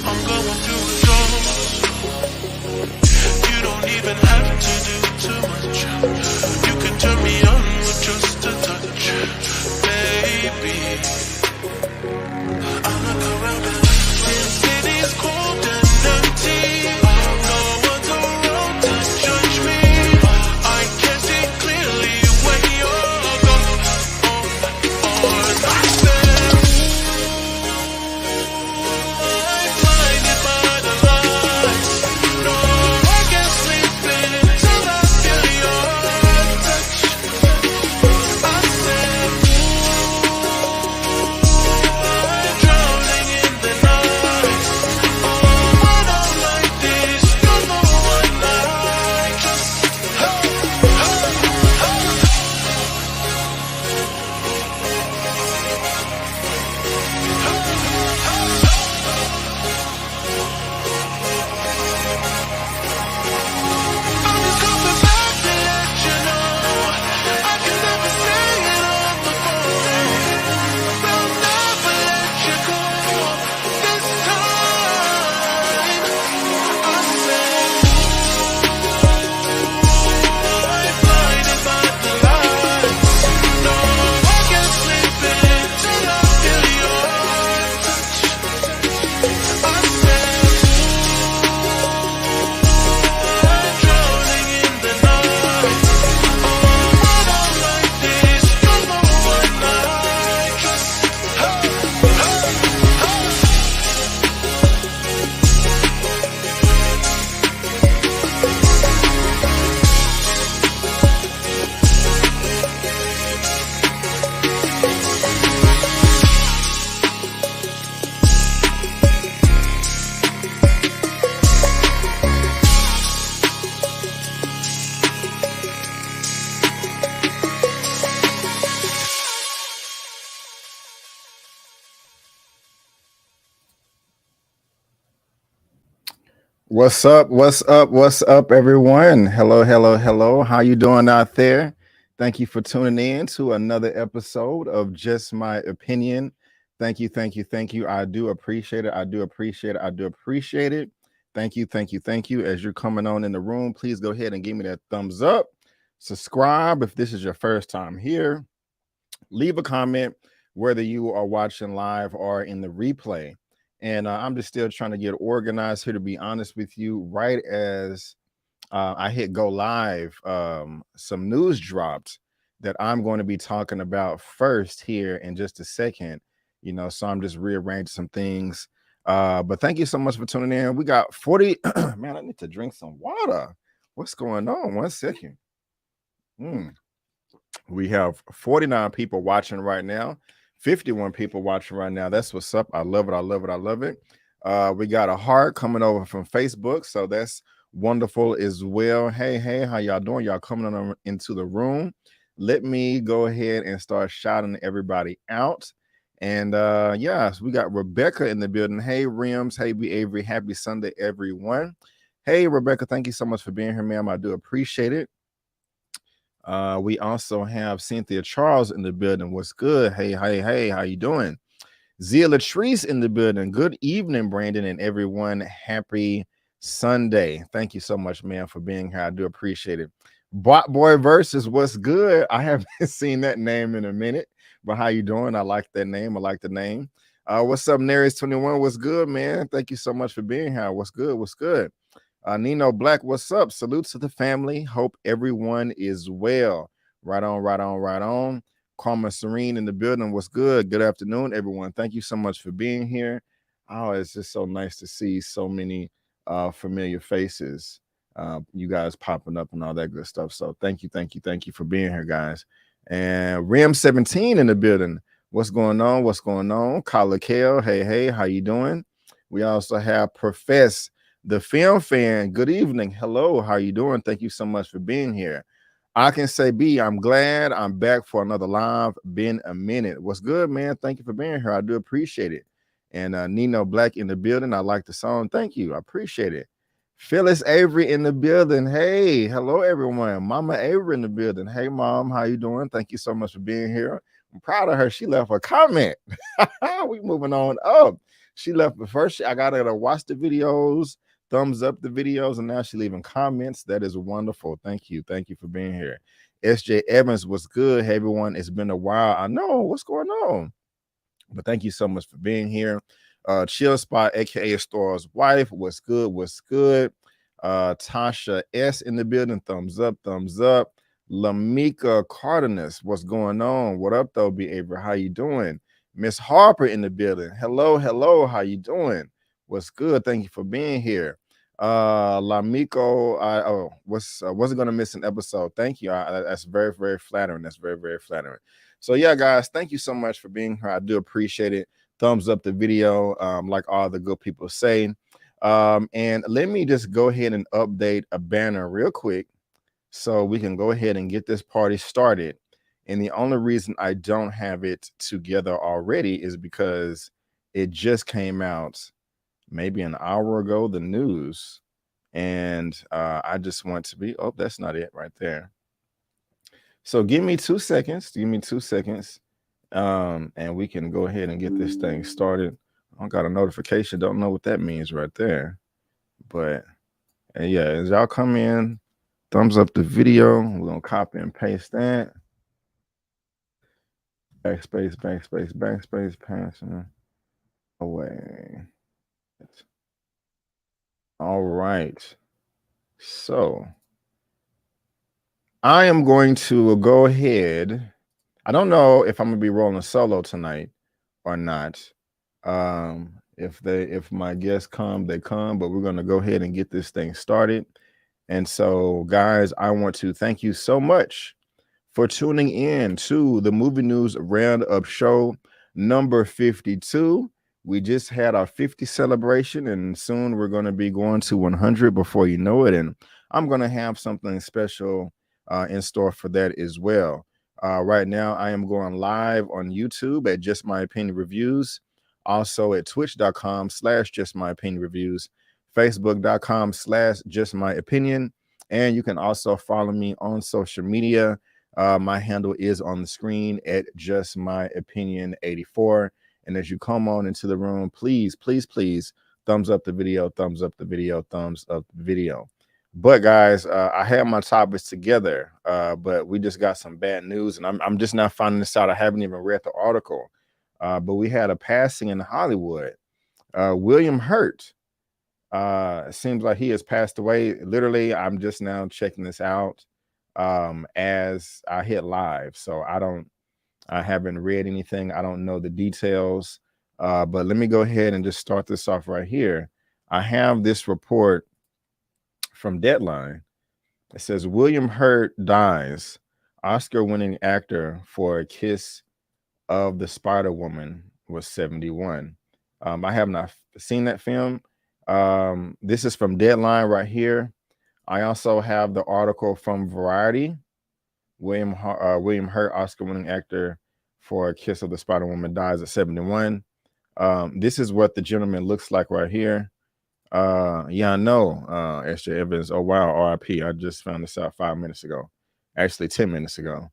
I'm going through withdrawals. You don't even have to do too much. You can turn me on with just a touch, baby. I look around and this city's cold and empty. No one's around to judge me. I can see clearly when you're gone. I said, I'm blinded by the lights. No, I can't sleep until I feel your touch. I said, I'm drowning in the night. When I'm like this, you're the one that I trust. I'm just coming back to let you know I can never say it on the phone. I'll never let you go this time. I said, I'm blinded by the lights. No, I can't sleep until I feel your touch. I said, I'm drowning in the night. When I'm like this, you're the one that I trust. What's up? What's up? What's up, everyone? Hello, hello, hello. How you doing out there? Thank you for tuning in to another episode of Just My Opinion. Thank you, thank you, thank you. I do appreciate it. I do appreciate it. I do appreciate it. Thank you, thank you, thank you. As you're coming on in the room, please go ahead and give me that thumbs up. Subscribe if this is your first time here. Leave a comment whether you are watching live or in the replay. And I'm just still trying to get organized here, to be honest with you. Right as I hit go live, some news dropped that I'm going to be talking about first here in just a second. So I'm just rearranging some things. But thank you so much for tuning in. We got 40. Man, I need to drink some water. What's going on? 1 second. We have 49 people watching right now. 51 people watching right now. That's what's up. I love it. I love it. I love it. We got a heart coming over from Facebook, so that's wonderful as well. Hey, how y'all doing? Y'all coming on into the room. Let me go ahead and start shouting everybody out. And yes, we got Rebecca in the building. Hey, Rims. Hey, B. Avery. Happy Sunday, everyone. Hey, Rebecca. Thank you so much for being here, ma'am. I do appreciate it. We also have Cynthia Charles in the building. What's good? Hey, how you doing? Zia Latrice in the building. Good evening, Brandon, and everyone. Happy Sunday. Thank you so much, man, for being here. I do appreciate it. Bot Boy Versus, what's good? I haven't seen that name in a minute, but how you doing? I like that name. I like the name. What's up, Neris21? What's good, man? Thank you so much for being here. What's good? What's good? Nino Black, what's up? Salutes to the family. Hope everyone is well. Right on. Karma Serene in the building. What's good? Good afternoon, everyone. Thank you so much for being here. Oh, it's just so nice to see so many familiar faces. You guys popping up and all that good stuff. So thank you for being here, guys. And Rim 17 in the building. What's going on? Kyla Kale. Hey, how you doing? We also have Profess the Film Fan. Good evening. Hello, how you doing? Thank you so much for being here. I can say B, I'm glad I'm back for another live. Been a minute. What's good, man? Thank you for being here. I do appreciate it. And Nino Black in the building. I like the song. Thank you. I appreciate it. Phyllis Avery in the building. Hey, hello, everyone. Mama Avery in the building. Hey, Mom, how you doing? Thank you so much for being here. I'm proud of her. She left a comment. We moving on up. She left the first. I got her to watch the videos, thumbs up the videos, and now she's leaving comments. That is wonderful. Thank you. Thank you for being here. SJ Evans was good. Hey, everyone. It's been a while. I know what's going on, but thank you so much for being here. Chill Spot, aka Store's wife. What's good? What's good? Tasha S in the building. Thumbs up, thumbs up. Lamika Cardenas, what's going on? What up, though, B. Avery? How you doing? Miss Harper in the building. Hello, hello. How you doing? What's good? Thank you for being here. Lamiko, wasn't gonna miss an episode. Thank you. That's very, very flattering. That's very, very flattering. So yeah, guys, thank you so much for being here. I do appreciate it. Thumbs up the video, like all the good people say. And let me just go ahead and update a banner real quick so we can go ahead and get this party started. And the only reason I don't have it together already is because it just came out maybe an hour ago, the news. And I just want to be, oh, that's not it right there. So give me 2 seconds. Give me 2 seconds. And we can go ahead and get this thing started. I got a notification. Don't know what that means right there. But yeah, as y'all come in, thumbs up the video. We're going to copy and paste that. Backspace, backspace, backspace, passing away. All right. So I am going to go ahead. I don't know if I'm going to be rolling solo tonight or not. If my guests come, they come, but we're going to go ahead and get this thing started. And so, guys, I want to thank you so much for tuning in to the Movie News Roundup Show number 52. We just had our 50 celebration, and soon we're going to be going to 100 before you know it. And I'm going to have something special in store for that as well. Right now, I am going live on YouTube at Just My Opinion Reviews, also at twitch.com/JustMyOpinionReviews, Facebook.com/JustMyOpinion, and you can also follow me on social media. My handle is on the screen at Just My Opinion 84. And as you come on into the room, please, please, please, thumbs up the video, thumbs up the video, thumbs up the video. But guys, I have my topics together, but we just got some bad news, and I'm just now finding this out. I haven't even read the article, but we had a passing in Hollywood. William Hurt. It seems like he has passed away. Literally, I'm just now checking this out as I hit live, so I haven't read anything. I don't know the details, but let me go ahead and just start this off right here. I have this report from Deadline. It says William Hurt dies. Oscar-winning actor for A Kiss of the Spider Woman was 71. I have not seen that film. This is from Deadline right here. I also have the article from Variety. William Hurt, Oscar-winning actor for A Kiss of the Spider Woman, dies at 71. This is what the gentleman looks like right here. Yeah, I know, SJ Evans. Oh, wow, RIP. I just found this out 5 minutes ago. Actually, 10 minutes ago.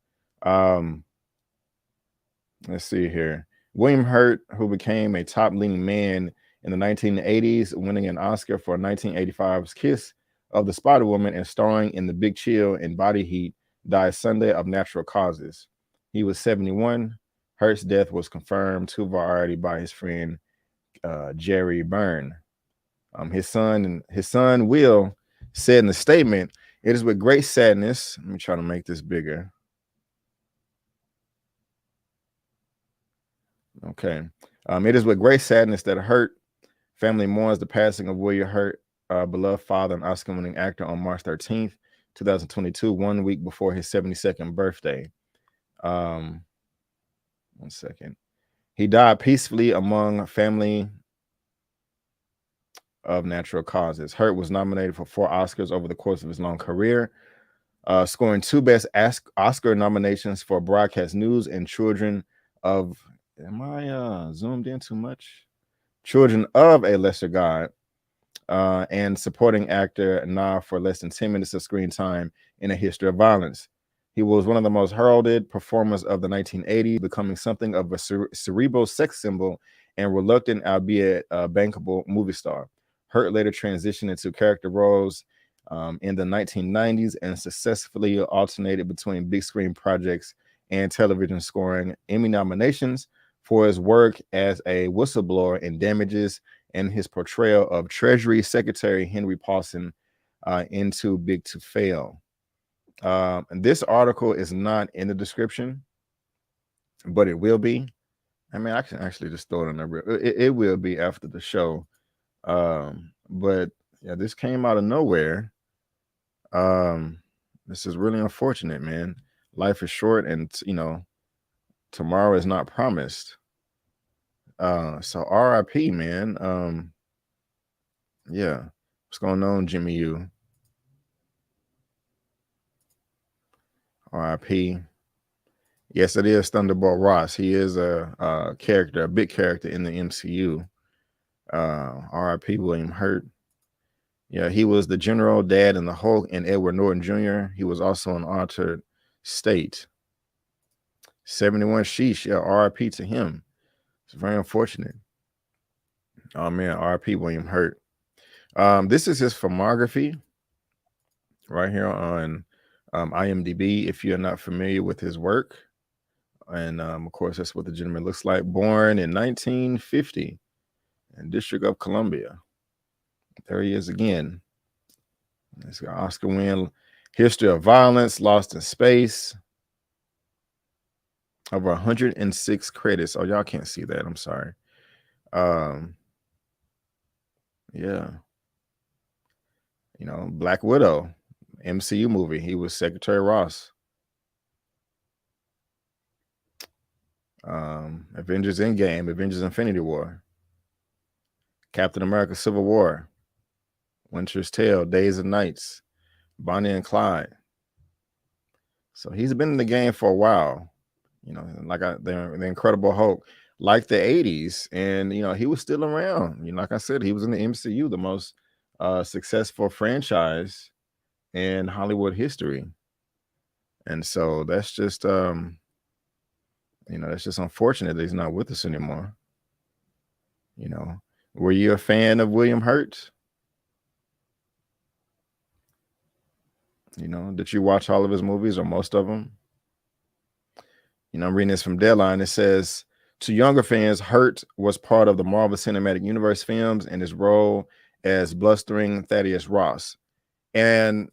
Let's see here. William Hurt, who became a top leading man in the 1980s, winning an Oscar for 1985's Kiss of the Spider Woman and starring in The Big Chill and Body Heat, died Sunday of natural causes. He was 71. Hurt's death was confirmed to Variety by his friend Jerry Byrne. His son Will said in the statement, "It is with great sadness." Let me try to make this bigger. Okay. It is with great sadness that Hurt family mourns the passing of William Hurt, beloved father and Oscar-winning actor, on March 13th, 2022, 1 week before his 72nd birthday. 1 second. He died peacefully among family of natural causes. Hurt was nominated for 4 Oscars over the course of his long career, scoring 2 Best Oscar nominations for Broadcast News and Children of... Am I zoomed in too much? Children of a Lesser God, and supporting actor for less than 10 minutes of screen time in A History of Violence. He was one of the most heralded performers of the 1980s, becoming something of a cerebral sex symbol and reluctant, albeit bankable movie star. Hurt later transitioned into character roles in the 1990s and successfully alternated between big screen projects and television, scoring Emmy nominations for his work as a whistleblower in Damages and his portrayal of Treasury Secretary Henry Paulson in Too Big to Fail. And this article is not in the description, but it will be. I mean, I can actually just throw it in there. It will be after the show. But yeah, this came out of nowhere. This is really unfortunate, man. Life is short, and tomorrow is not promised. So RIP, man. Yeah. What's going on, Jimmy U? RIP. Yes, it is Thunderbolt Ross. He is a character, a big character in the MCU. RIP William Hurt. Yeah, he was the General, Dad, and the Hulk, and Edward Norton Jr. He was also an Altered State. 71 sheesh. Yeah, RIP to him. It's very unfortunate. Oh man, RIP William Hurt. This is his filmography right here on IMDb. If you're not familiar with his work, and of course, that's what the gentleman looks like. Born in 1950 in District of Columbia. There he is again. He's got Oscar win, History of Violence, Lost in Space. Over 106 credits. Oh, y'all can't see that. I'm sorry. Yeah. Black Widow, MCU movie. He was Secretary Ross. Avengers Endgame, Avengers Infinity War, Captain America Civil War, Winter's Tale, Days and Nights, Bonnie and Clyde. So he's been in the game for a while. Like the Incredible Hulk, like the 80s, and he was still around. Like I said, he was in the MCU, the most successful franchise in Hollywood history. And so that's just that's just unfortunate that he's not with us anymore. Were you a fan of William Hurt? Did you watch all of his movies or most of them? I'm reading this from Deadline. It says, to younger fans, Hurt was part of the Marvel Cinematic Universe films and his role as blustering Thaddeus Ross. And,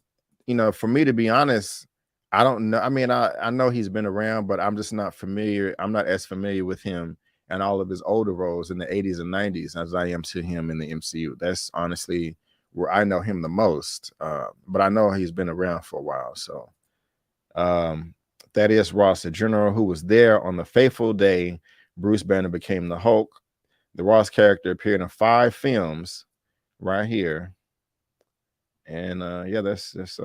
for me, to be honest, I don't know. I mean, I know he's been around, but I'm just not familiar. I'm not as familiar with him and all of his older roles in the 80s and 90s as I am to him in the MCU. That's honestly where I know him the most. But I know he's been around for a while. So Thaddeus Ross, the general who was there on the fateful day Bruce Banner became the Hulk. The Ross character appeared in 5 films right here. And yeah, that's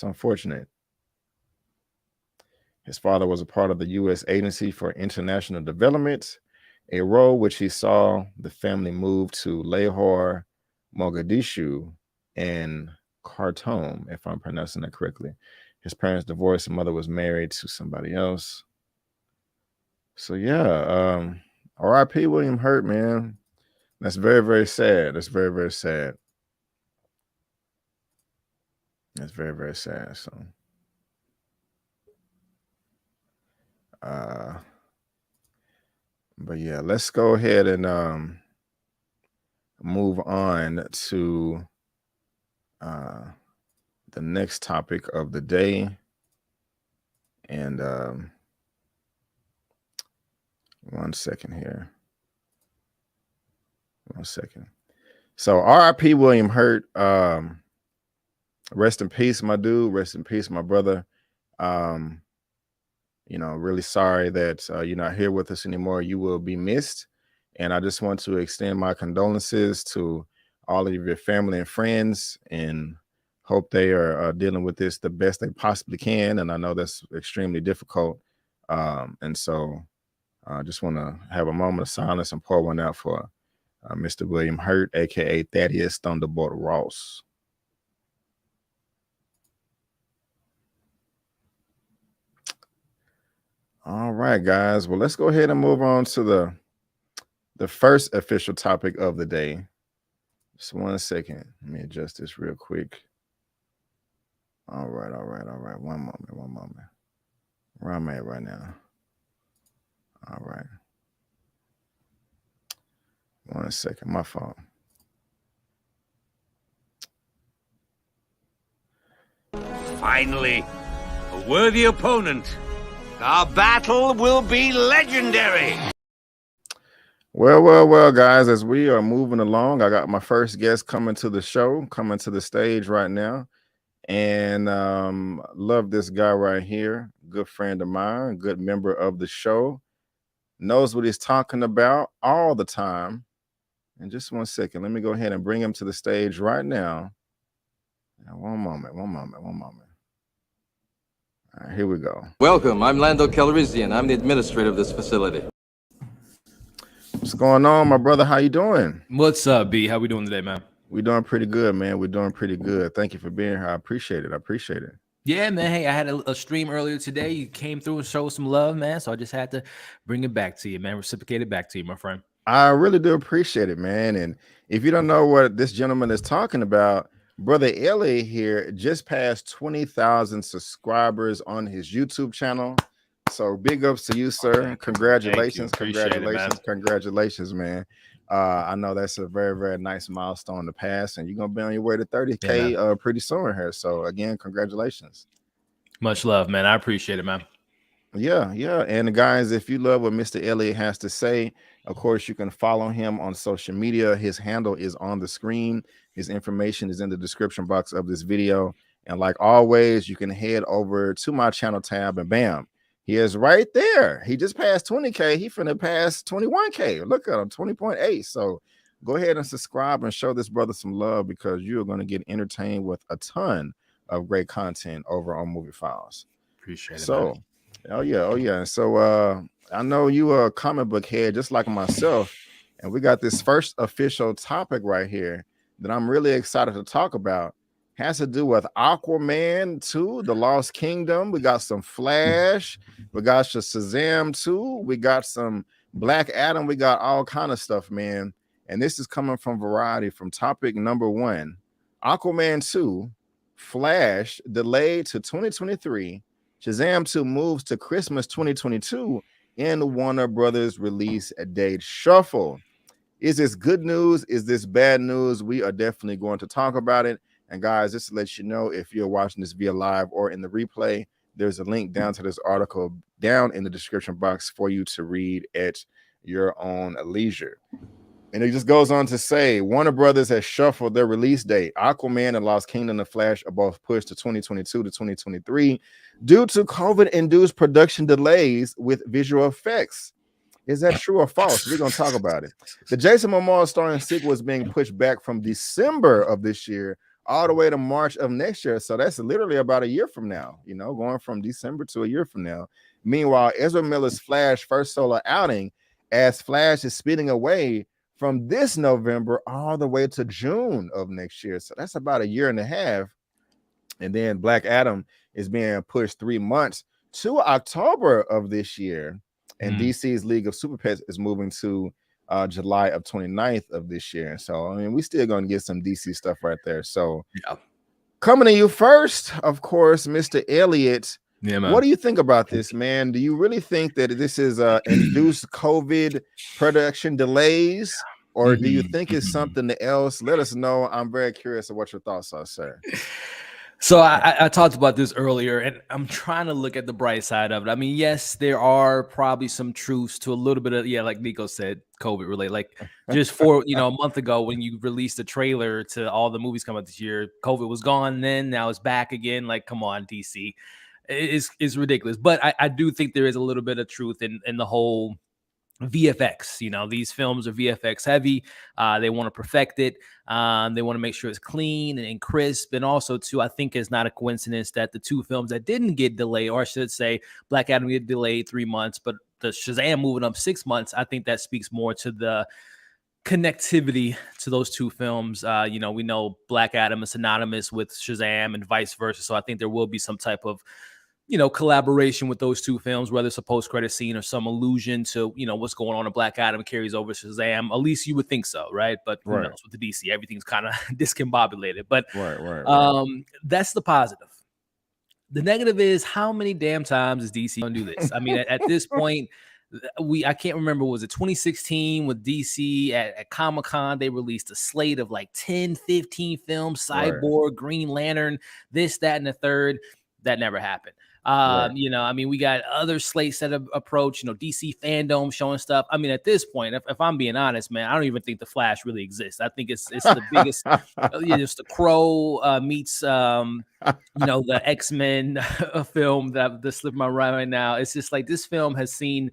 unfortunate. His father was a part of the U.S. Agency for International Development, a role which he saw the family move to Lahore, Mogadishu, and Khartoum, if I'm pronouncing that correctly. His parents divorced. His mother was married to somebody else. So yeah, R.I.P. William Hurt, man. That's very, very sad. That's very, very sad. That's very, very sad. So but yeah, let's go ahead and move on to the next topic of the day. And 1 second here. 1 second. So R.I.P. William Hurt. Rest in peace, my dude. Rest in peace, my brother. Really sorry that you're not here with us anymore. You will be missed. And I just want to extend my condolences to all of your family and friends, and hope they are dealing with this the best they possibly can. And I know that's extremely difficult. And so I just want to have a moment of silence and pour one out for Mr. William Hurt, aka Thaddeus Thunderbolt Ross. All right, guys. Well, let's go ahead and move on to the the first official topic of the day. Just 1 second. Let me adjust this real quick. All right. One moment. Where I'm at right now. All right. 1 second. My fault. Finally, a worthy opponent. Our battle will be legendary. Well, guys, as we are moving along, I got my first guest coming to the show, coming to the stage right now. And love this guy right here. Good friend of mine, good member of the show. Knows what he's talking about all the time. And just 1 second, let me go ahead and bring him to the stage right now. One moment. All right, here we go. Welcome, I'm Lando Calrissian. I'm the administrator of this facility. What's going on, my brother? How you doing? What's up, B? How we doing today, man? We're doing pretty good, man. We're doing pretty good. Thank you for being here. I appreciate it. Yeah, man. Hey, I had a stream earlier today. You came through and showed some love, man. So I just had to bring it back to you, man. Reciprocate it back to you, my friend. I really do appreciate it, man. And if you don't know what this gentleman is talking about, brother Elliot here just passed 20,000 subscribers on his YouTube channel. So big ups to you, sir. Congratulations. Congratulations, man. I know that's a very, very nice milestone to pass, and you're gonna be on your way to 30K pretty soon here. So again, congratulations. Much love, man. I appreciate it, man. Yeah. And guys, if you love what Mr. Elliott has to say, of course, you can follow him on social media. His handle is on the screen. His information is in the description box of this video. And like always, you can head over to my channel tab and bam, he is right there. He just passed 20K. He finna pass 21K. Look at him, 20.8. So go ahead and subscribe and show this brother some love, because you're going to get entertained with a ton of great content over on Movie Files. Appreciate it. So, man. Oh yeah. So I know you are a comic book head just like myself, and we got this first official topic right here that I'm really excited to talk about. Has to do with Aquaman 2, The Lost Kingdom. We got some Flash, we got some Shazam 2, we got some Black Adam, we got all kind of stuff, man. And this is coming from Variety, from topic number 1. Aquaman 2, Flash delayed to 2023. Shazam 2 moves to Christmas 2022 in Warner Brothers release date shuffle. Is this good news? Is this bad news? We are definitely going to talk about it. And guys, just to let you know, if you're watching this via live or in the replay, there's a link down to this article down in the description box for you to read at your own leisure. And it just goes on to say, Warner Brothers has shuffled their release date. Aquaman and Lost Kingdom and Flash are both pushed to 2022 to 2023 due to COVID-induced production delays with visual effects. Is that true or false? We're going to talk about it. The Jason Momoa starring sequel is being pushed back from December of this year all the way to March of next year. So that's literally about a year from now, going from December to a year from now. Meanwhile, Ezra Miller's Flash first solo outing, as Flash is speeding away from this November all the way to June of next year. So that's about a year and a half. And then Black Adam is being pushed 3 months to October of this year. And DC's League of Super Pets is moving to July of 29th of this year. So, I mean, we still going to get some DC stuff right there. So, coming to you first, of course, Mr. Elliott. Yeah, man. What do you think about this, man? Do you really think that this is induced COVID production delays, or do you think it's something else? Let us know. I'm very curious of what your thoughts are, sir. So I talked about this earlier, and I'm trying to look at the bright side of it. I mean, yes, there are probably some truths to a little bit of, like Nico said, COVID related. Like just for, a month ago when you released the trailer to all the movies coming out this year, COVID was gone then, now it's back again. Like, come on, DC. It's ridiculous. But I do think there is a little bit of truth in the whole VFX. These films are VFX heavy. They want to perfect it. They want to make sure it's clean and crisp. And also, too, I think it's not a coincidence that the two films that didn't get delayed, or I should say Black Adam get delayed 3 months, but the Shazam moving up 6 months, I think that speaks more to the connectivity to those two films. We know Black Adam is synonymous with Shazam and vice versa. So I think there will be some type of collaboration with those two films, whether it's a post-credit scene or some allusion to, what's going on in Black Adam carries over to Shazam. At least you would think so, right? But who knows with the DC, everything's kind of discombobulated. But that's the positive. The negative is how many damn times is DC gonna do this? I mean, at this point, I can't remember, was it 2016 with DC at Comic-Con? They released a slate of like 10, 15 films, Cyborg, Green Lantern, this, that, and the third. That never happened. We got other slates that have approached, DC fandom showing stuff. I mean, at this point, if I'm being honest, man, I don't even think the Flash really exists. I think it's the biggest, just the Crow meets, the X-Men film that slipped my mind right now. It's just like this film has seen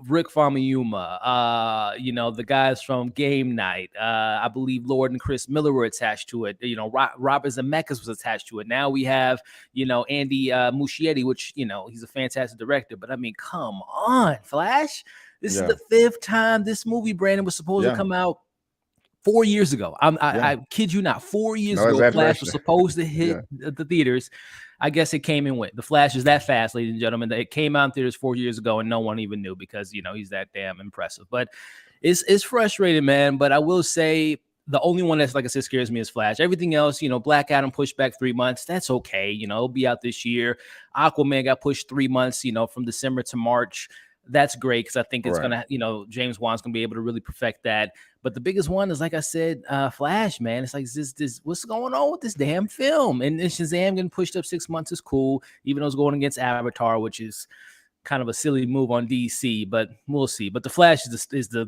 Rick Famuyiwa, the guys from Game Night. I believe Lord and Chris Miller were attached to it. Robert Zemeckis was attached to it. Now we have, Andy Muschietti, which, he's a fantastic director. But I mean, come on, Flash. This is the 5th time this movie, Brandon, was supposed to come out 4 years ago. I kid you not. 4 years ago, Flash was supposed to hit the theaters. I guess it came and went. The Flash is that fast, ladies and gentlemen. It came out in theaters 4 years ago, and no one even knew because he's that damn impressive. But it's frustrating, man. But I will say the only one that's, like I said, scares me is Flash. Everything else, Black Adam pushed back 3 months. That's okay. It'll be out this year. Aquaman got pushed 3 months. From December to March. That's great because I think it's gonna, James Wan's gonna be able to really perfect that. But the biggest one is, like I said, Flash, man. It's like this what's going on with this damn film? And Shazam getting pushed up 6 months is cool, even though it's going against Avatar, which is kind of a silly move on DC. But we'll see. But the Flash is the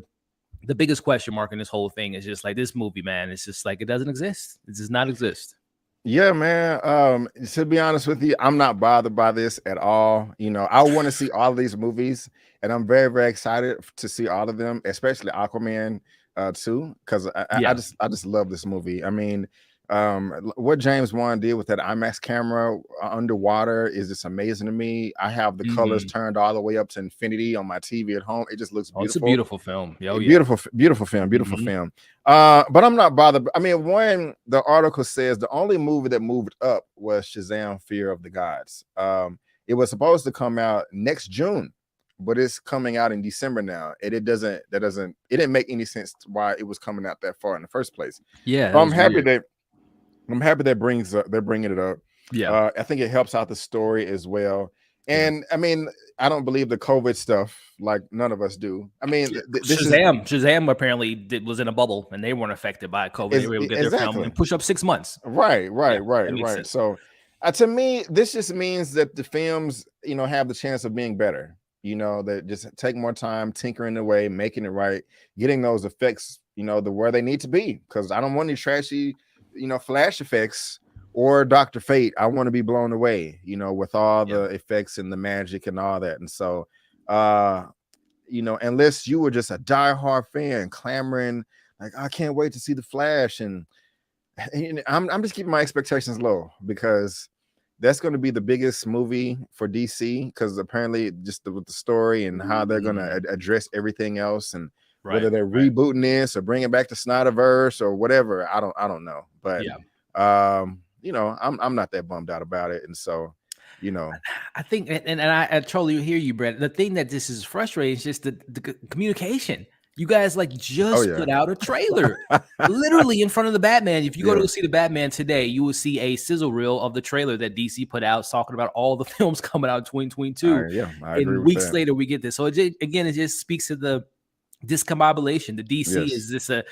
biggest question mark in this whole thing. Is just like this movie, man. It's just like it doesn't exist. It does not exist. Yeah, man. To be honest with you, I'm not bothered by this at all. I want to see all of these movies, and I'm very, very excited to see all of them, especially Aquaman too, because I just love this movie. I mean, what James Wan did with that IMAX camera underwater is just amazing to me. I have the colors turned all the way up to infinity on my TV at home. It just looks beautiful. It's a beautiful film. Beautiful film. But I'm not bothered. I mean, the article says the only movie that moved up was Shazam: Fear of the Gods. It was supposed to come out next June, but it's coming out in December now, and it didn't make any sense why it was coming out that far in the first place. Yeah, so I'm happy they're bringing it up. Yeah, I think it helps out the story as well. And I mean, I don't believe the COVID stuff, like none of us do. I mean, Shazam apparently was in a bubble, and they weren't affected by COVID. They were able to get their film and push up 6 months. Right. So, to me, this just means that the films, have the chance of being better. That just take more time, tinkering away, making it right, getting those effects, where they need to be. Because I don't want any trashy, flash effects or Dr. Fate. I want to be blown away, with all the effects and the magic and all that. And so, unless you were just a diehard fan clamoring, like, I can't wait to see the Flash. And I'm just keeping my expectations low because that's going to be the biggest movie for DC, because apparently just with the story and how they're going to address everything else, and whether they're rebooting this or bringing back the Snyderverse or whatever, I don't know. But I'm not that bummed out about it. And so, I think, and I totally hear you, Brett. The thing that this is frustrating is just the communication. You guys put out a trailer literally in front of the Batman. If you go to see the Batman today, you will see a sizzle reel of the trailer that DC put out talking about all the films coming out in 2022. And weeks later, we get this. So it just speaks to the discombobulation. The DC is this a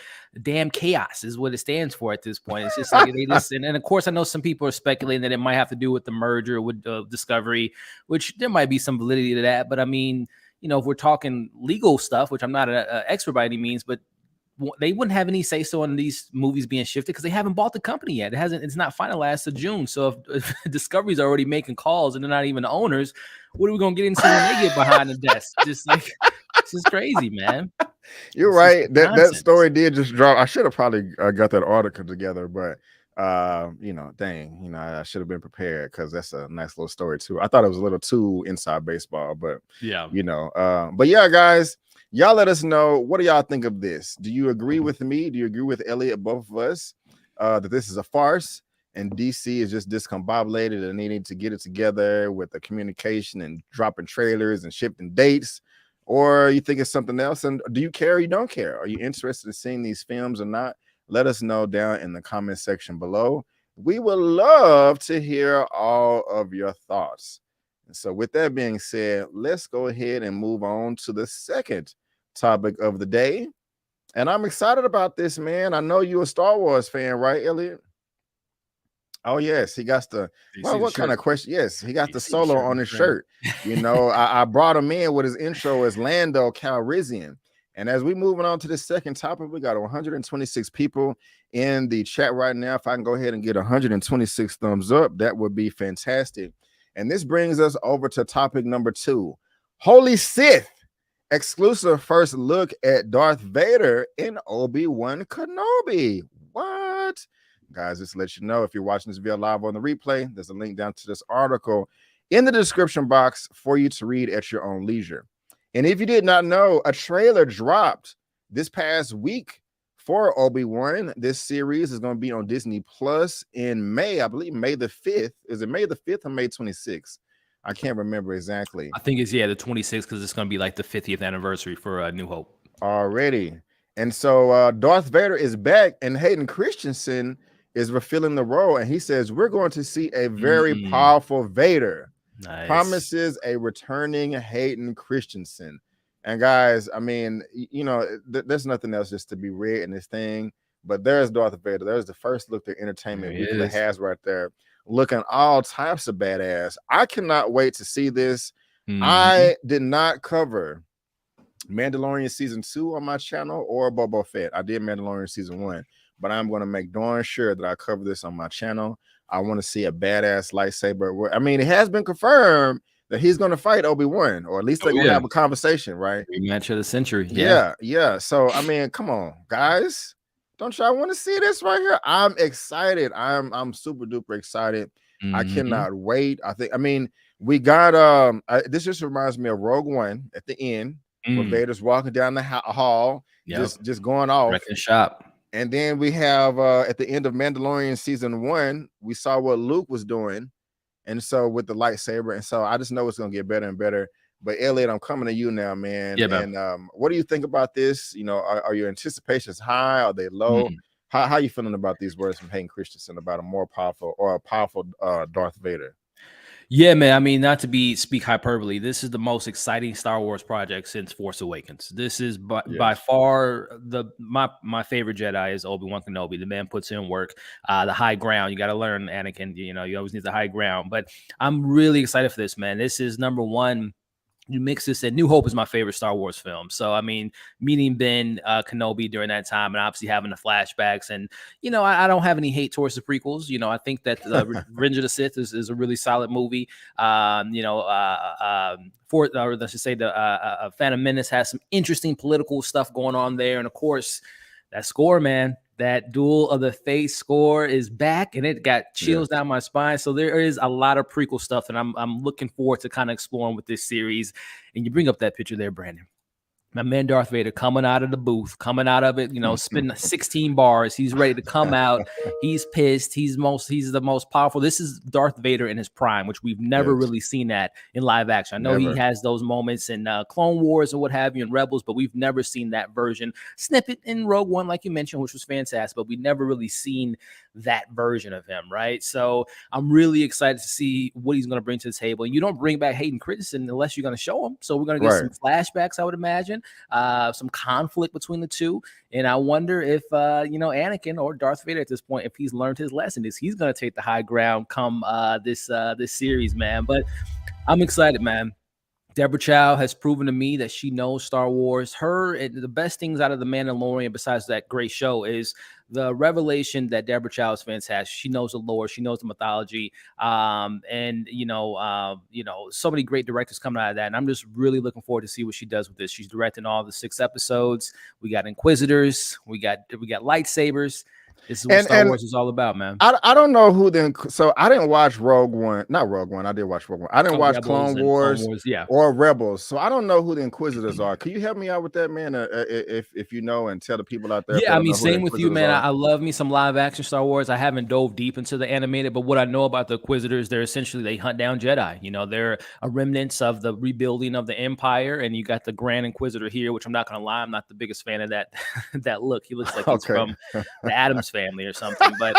damn chaos is what it stands for at this point. It's just like and of course I know some people are speculating that it might have to do with the merger with Discovery, which there might be some validity to that. But I mean, if we're talking legal stuff, which I'm not an expert by any means, but they wouldn't have any say so on these movies being shifted because they haven't bought the company yet. It's not finalized to June. So if Discovery's already making calls and they're not even the owners, what are we gonna get into when they get behind the desk? Just like, this is crazy, man. You're right. That story did just drop. I should have probably got that article together, but I should have been prepared because that's a nice little story too. I thought it was a little too inside baseball, but but yeah, guys, y'all let us know, what do y'all think of this? Do you agree with me? Do you agree with Elliot, both of us, that this is a farce? and DC is just discombobulated and they need to get it together with the communication and dropping trailers and shifting dates? Or you think it's something else? And do you care or you don't care? Are you interested in seeing these films or not? Let us know down in the comment section below. We would love to hear all of your thoughts. And so with that being said, let's go ahead and move on to the second topic of the day. And I'm excited about this, man. I know you're a Star Wars fan, right, Elliot? Oh, yes. He got the, well, what kind of question? Yes, he got the solo on his shirt. You know, I brought him in with his intro as Lando Calrissian. And as we moving on to the second topic, we got 126 people in the chat right now. If I can go ahead and get 126 thumbs up, that would be fantastic. And this brings us over to topic number 2. Holy Sith exclusive first look at Darth Vader in Obi-Wan Kenobi. What? Guys, just to let you know, if you're watching this video live on the replay, there's a link down to this article in the description box for you to read at your own leisure. And if you did not know, a trailer dropped this past week for Obi-Wan. This series is going to be on Disney Plus in May, I believe May the 5th. Is it May the 5th or May 26th? I can't remember exactly. I think it's, the 26th, because it's going to be like the 50th anniversary for New Hope. Already. And so Darth Vader is back, and Hayden Christensen is refilling the role, and he says we're going to see a very powerful Vader. Nice. Promises a returning Hayden Christensen. And guys, I mean, you know, there's nothing else just to be read in this thing, but there's Darth Vader. There's the first look that Entertainment Weekly has right there, looking all types of badass. I cannot wait to see this. I did not cover Mandalorian season 2 on my channel or Boba Fett. I did Mandalorian season 1, but I'm going to make darn sure that I cover this on my channel. I want to see a badass lightsaber. I mean, it has been confirmed that he's going to fight Obi-Wan, or at least they're going to have a conversation, right? Rematch of the century. Yeah. So, I mean, come on, guys. Don't y'all want to see this right here? I'm excited. I'm super duper excited. I cannot wait. I mean, we got this just reminds me of Rogue One at the end, when Vader's walking down the hall, just going off. Wrecking shop. And then we have at the end of Mandalorian season 1, we saw what Luke was doing. And so with the lightsaber, and so I just know it's gonna get better and better. But Elliot, I'm coming to you now, man. Yeah, man. And what do you think about this? You know, are your anticipations high? Are they low? How are you feeling about these words from Hayden Christensen about a more powerful Darth Vader? Yeah, man. I mean, not to speak hyperbole, this is the most exciting Star Wars project since Force Awakens. This is by far my favorite Jedi is Obi-Wan Kenobi. The man puts in work. The high ground. You got to learn, Anakin. You know, you always need the high ground. But I'm really excited for this, man. This is number one. You mix this in. New Hope is my favorite Star Wars film. So, I mean, meeting Ben Kenobi during that time and obviously having the flashbacks. And, you know, I don't have any hate towards the prequels. You know, I think that Revenge of the Sith is a really solid movie. You know, let's just say the Phantom Menace has some interesting political stuff going on there. And, of course, that score, man. That Duel of the Fates score is back, and it got chills down my spine. So there is a lot of prequel stuff, and I'm looking forward to kind of exploring with this series. And you bring up that picture there, Brandon. My man Darth Vader coming out of the booth, coming out of it, you know, spitting 16 bars. He's ready to come out. He's pissed. He's the most powerful. This is Darth Vader in his prime, which we've never really seen that in live action. I know he has those moments in Clone Wars and what have you, and Rebels, but we've never seen that version. Snippet in Rogue One, like you mentioned, which was fantastic, but we never really seen that version of him, right? So I'm really excited to see what he's going to bring to the table. And you don't bring back Hayden Christensen unless you're going to show him. So we're going to get some flashbacks, I would imagine, some conflict between the two. And I wonder if, you know, Anakin or Darth Vader at this point, if he's learned his lesson, is he's going to take the high ground come this series, man. But I'm excited, man. Deborah Chow has proven to me that she knows Star Wars. The best things out of The Mandalorian, besides that great show, is the revelation that Deborah Chow is fantastic. She knows the lore, she knows the mythology, and you know, so many great directors coming out of that. And I'm just really looking forward to see what she does with this. She's directing all the 6 episodes. We got Inquisitors, we got lightsabers. This is what Star Wars is all about, man. I don't know who then. So I didn't watch Rogue One. Not Rogue One. I did watch Rogue One. I didn't watch Clone Wars, or Rebels. So I don't know who the Inquisitors are. Can you help me out with that, man? If you know, and tell the people out there. Yeah, I mean, same with you, man. I love me some live action Star Wars. I haven't dove deep into the animated, but what I know about the Inquisitors, they're essentially they hunt down Jedi. You know, they're a remnants of the rebuilding of the Empire, and you got the Grand Inquisitor here, which I'm not gonna lie, I'm not the biggest fan of that look. He looks like he's from the Addams Family or something. But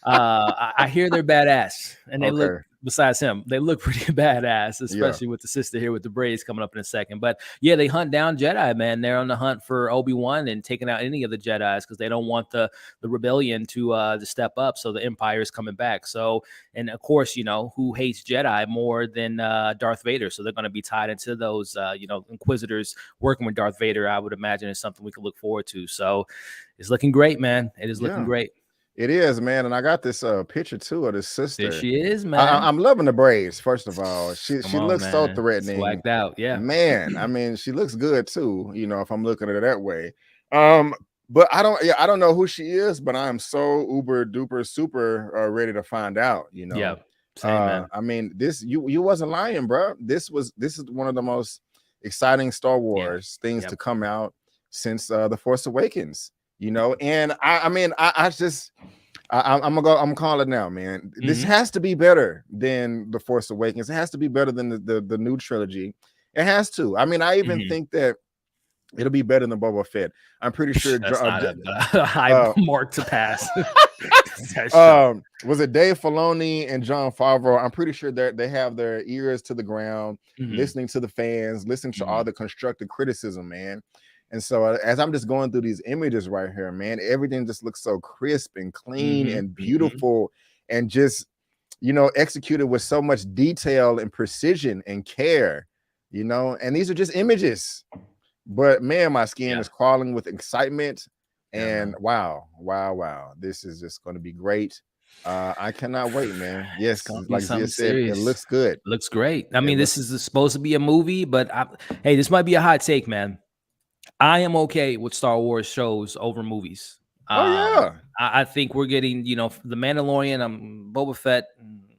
I hear they're badass, and they look. Besides him, they look pretty badass, especially with the sister here with the braids coming up in a second. But yeah, they hunt down Jedi, man. They're on the hunt for Obi-Wan and taking out any of the Jedis because they don't want the rebellion to step up. So the Empire is coming back. So, and of course, you know, who hates Jedi more than Darth Vader? So they're going to be tied into those, Inquisitors working with Darth Vader. I would imagine is something we could look forward to. So it's looking great, man. It is looking great. It is, man, and I got this picture too of this sister. There she is, man. I'm loving the braids. First of all, she looks so threatening, swagged out, man. I mean, she looks good too. You know, if I'm looking at it that way. But I don't know who she is, but I am so uber duper super ready to find out. You know, same, man. I mean, this you wasn't lying, bro. This is one of the most exciting Star Wars things to come out since The Force Awakens. You know, and I'm gonna call it now, man. This has to be better than The Force Awakens. It has to be better than the new trilogy. It has to. I mean, I even think that it'll be better than Boba Fett. I'm pretty sure. That's not a high mark to pass. Was it Dave Filoni and Jon Favreau? I'm pretty sure they have their ears to the ground, listening to the fans, listening to all the constructive criticism, man. And so as I'm just going through these images right here, man, everything just looks so crisp and clean and beautiful and just, you know, executed with so much detail and precision and care, you know, and these are just images. But man, my skin is crawling with excitement and wow. This is just going to be great. I cannot wait, man. Yes, like Zia said, it looks good. Looks great. I mean, this is supposed to be a movie, but hey, this might be a hot take, man. I am okay with Star Wars shows over movies. I think we're getting, you know, The Mandalorian, Boba Fett,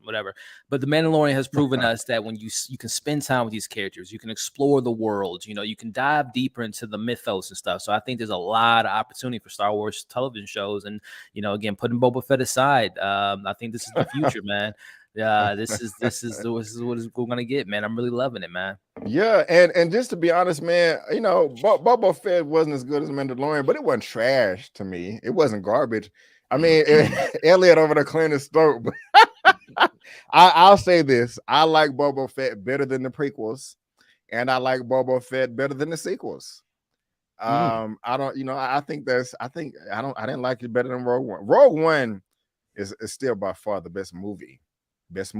whatever. But The Mandalorian has proven us that when you can spend time with these characters, you can explore the world, you know, you can dive deeper into the mythos and stuff. So I think there's a lot of opportunity for Star Wars television shows. And, you know, again, putting Boba Fett aside, I think this is the future, man. This is what we're gonna get, man. I'm really loving it, man. Yeah, and just to be honest, man, you know, Boba Fett wasn't as good as Mandalorian, but it wasn't trash to me. It wasn't garbage. I mean, Elliot over there clearing his throat. I'll say this: I like Boba Fett better than the prequels, and I like Boba Fett better than the sequels. I don't, you know, I didn't like it better than Rogue One. Rogue One is still by far the best movie. Was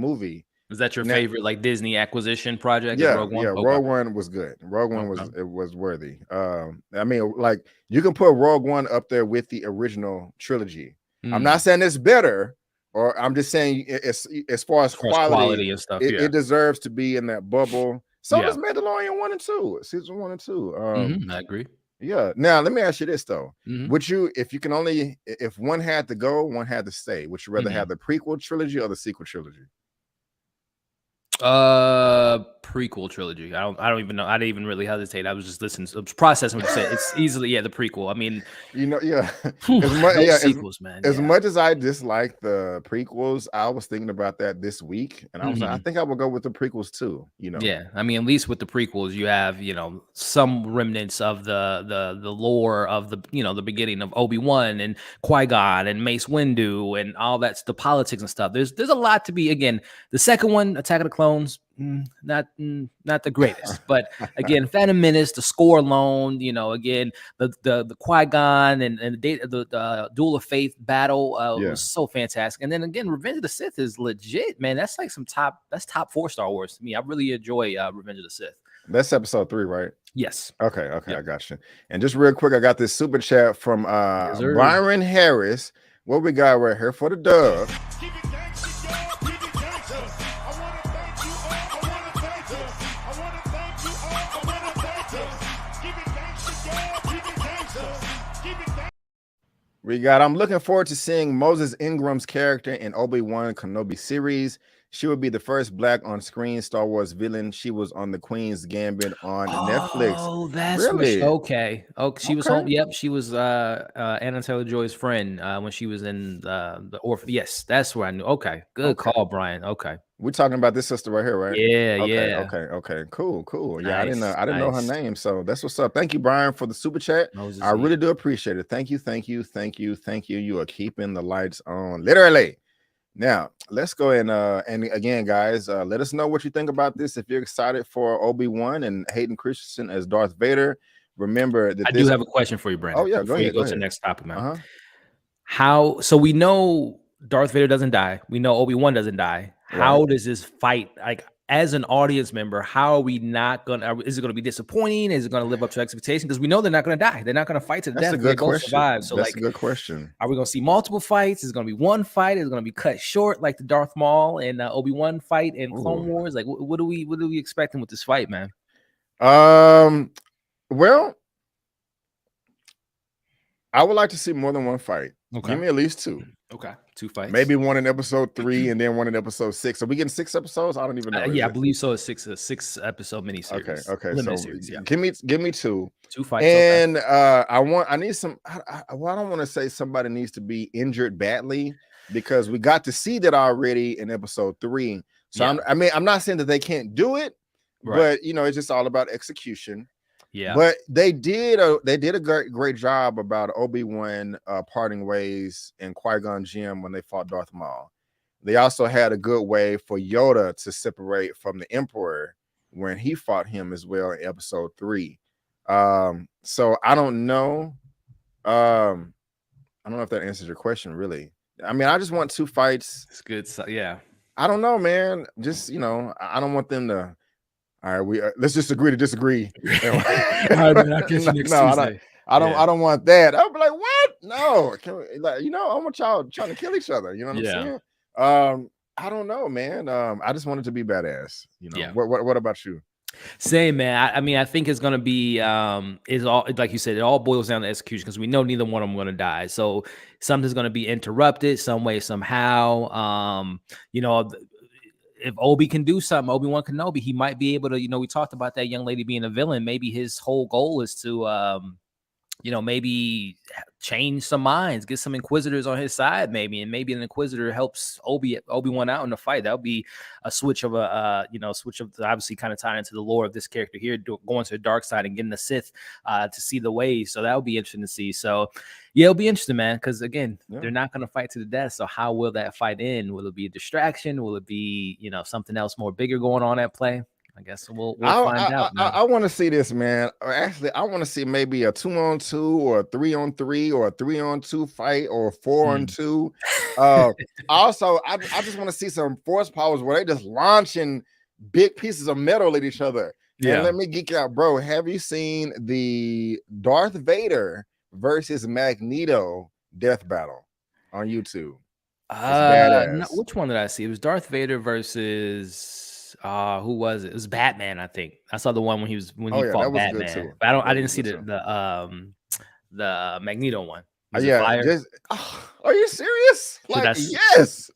that your favorite like Disney acquisition project? Rogue One? Rogue One was good. Rogue One was worthy. I mean, like you can put Rogue One up there with the original trilogy. I'm not saying it's better, or I'm just saying as far as quality and stuff, it deserves to be in that bubble. So does Mandalorian 1 and 2, season 1 and 2. I agree. Yeah. Now let me ask you this though: would you, if one had to go, one had to stay, would you rather have the prequel trilogy or the sequel trilogy? Prequel trilogy. I don't even know. I didn't even really hesitate. I was just listening. I was processing what you said. It's easily the prequel. I mean, you know, sequels, man. As much as I dislike the prequels, I was thinking about that this week, and I was like, I think I will go with the prequels too. You know, I mean, at least with the prequels, you have, you know, some remnants of the lore of the, you know, the beginning of Obi-Wan and Qui-Gon and Mace Windu and all that's the politics and stuff. There's a lot to be. Again, the second one, Attack of the Clones, not the greatest, but again, Phantom Menace, the score alone, you know, again, the Qui-Gon and the Duel of Faith battle was so fantastic. And then again, Revenge of the Sith is legit, man. That's like top 4 Star Wars to me. I really enjoy Revenge of the Sith. That's episode 3, right? Yes. Okay, I got you. And just real quick, I got this super chat from Byron Harris. What we got right here for the dub? I'm looking forward to seeing Moses Ingram's character in Obi-Wan Kenobi series. She would be the first black on-screen Star Wars villain. She was on The Queen's Gambit on Netflix. Oh, that's Really? okay. Oh, she was Okay. home. Yep, she was Anna Taylor-Joy's friend when she was in the orphan. Yes, that's where I knew. Okay, good call, Brian. Okay. We're talking about this sister right here, right? Yeah, Okay, yeah. okay. Cool. Yeah, I didn't Nice, know her nice. name. So that's what's up. Thank you, Brian, for the super chat. Moses I really Ian. do appreciate it. Thank you. You are keeping the lights on, literally. Now, let's go and again, guys, let us know what you think about this. If you're excited for Obi-Wan and Hayden Christensen as Darth Vader, remember that I do have a question for you, Brandon. Oh yeah, before go you ahead. go to the next topic, man. Uh-huh. So we know Darth Vader doesn't die. We know Obi-Wan doesn't die. How does this fight, like, as an audience member, how are we not gonna? Is it gonna be disappointing? Is it gonna live up to expectation? Because we know they're not gonna die. They're not gonna fight to the That's death. a good They both question. survive. So, That's like, a good question. are we gonna see multiple fights? Is it gonna be one fight? Is it gonna be cut short like the Darth Maul and Obi-Wan fight in Clone Wars? Like, what are we expecting with this fight, man? Well, I would like to see more than one fight. Okay. Give me at least two. Okay, 2 fights. Maybe one in episode 3 and then one in episode 6. Are we getting 6 episodes? I don't even know. Yeah, I believe so. It's a 6 episode miniseries. Okay. Limited So series, yeah. give me 2. 2 fights. And I need some. I don't want to say somebody needs to be injured badly because we got to see that already in episode 3. So Yeah. I'm not saying that they can't do it, but it's just all about execution. Yeah. But they did a great job about Obi-Wan parting ways in Qui-Gon Jinn when they fought Darth Maul. They also had a good way for Yoda to separate from the Emperor when he fought him as well in episode 3. So I don't know. I don't know if that answers your question, really. I mean, I just want 2 fights. It's good. So, yeah. I don't know, man. Just, I don't want them to. All right, let's just agree to disagree. All right, man, I'll catch you next Tuesday. I don't want that. I'll be like, what? No, I want y'all trying to kill each other. You know what I'm saying? I don't know, man. I just wanted to be badass. What about you? Same, man. I mean, I think it's gonna be is all, like you said, it all boils down to execution because we know neither one of them gonna die. So something's gonna be interrupted some way, somehow. If Obi can do something, Obi-Wan Kenobi, he might be able to, we talked about that young lady being a villain. Maybe his whole goal is to, maybe change some minds, get some Inquisitors on his side, maybe, and maybe an Inquisitor helps Obi-Wan out in the fight. That would be a switch of obviously kind of tying into the lore of this character here, going to the dark side and getting the Sith to see the ways. So that would be interesting to see. So yeah, it'll be interesting, man, because again, they're not going to fight to the death. So how will that fight end? Will it be a distraction? Will it be, something else more bigger going on at play? I guess we'll find out. I want to see this, man. Actually, I want to see maybe a 2-on-2 or a 3-on-3 or a 3-on-2 fight or a 4-on-2. Also, I just want to see some force powers where they just launching big pieces of metal at each other. Yeah. And let me geek out, bro. Have you seen the Darth Vader versus Magneto death battle on YouTube? No, which one did I see? It was Darth Vader versus who was it? It was Batman, I think. I saw the one when he fought Batman. But I didn't see the Magneto one. Are you serious? Yes.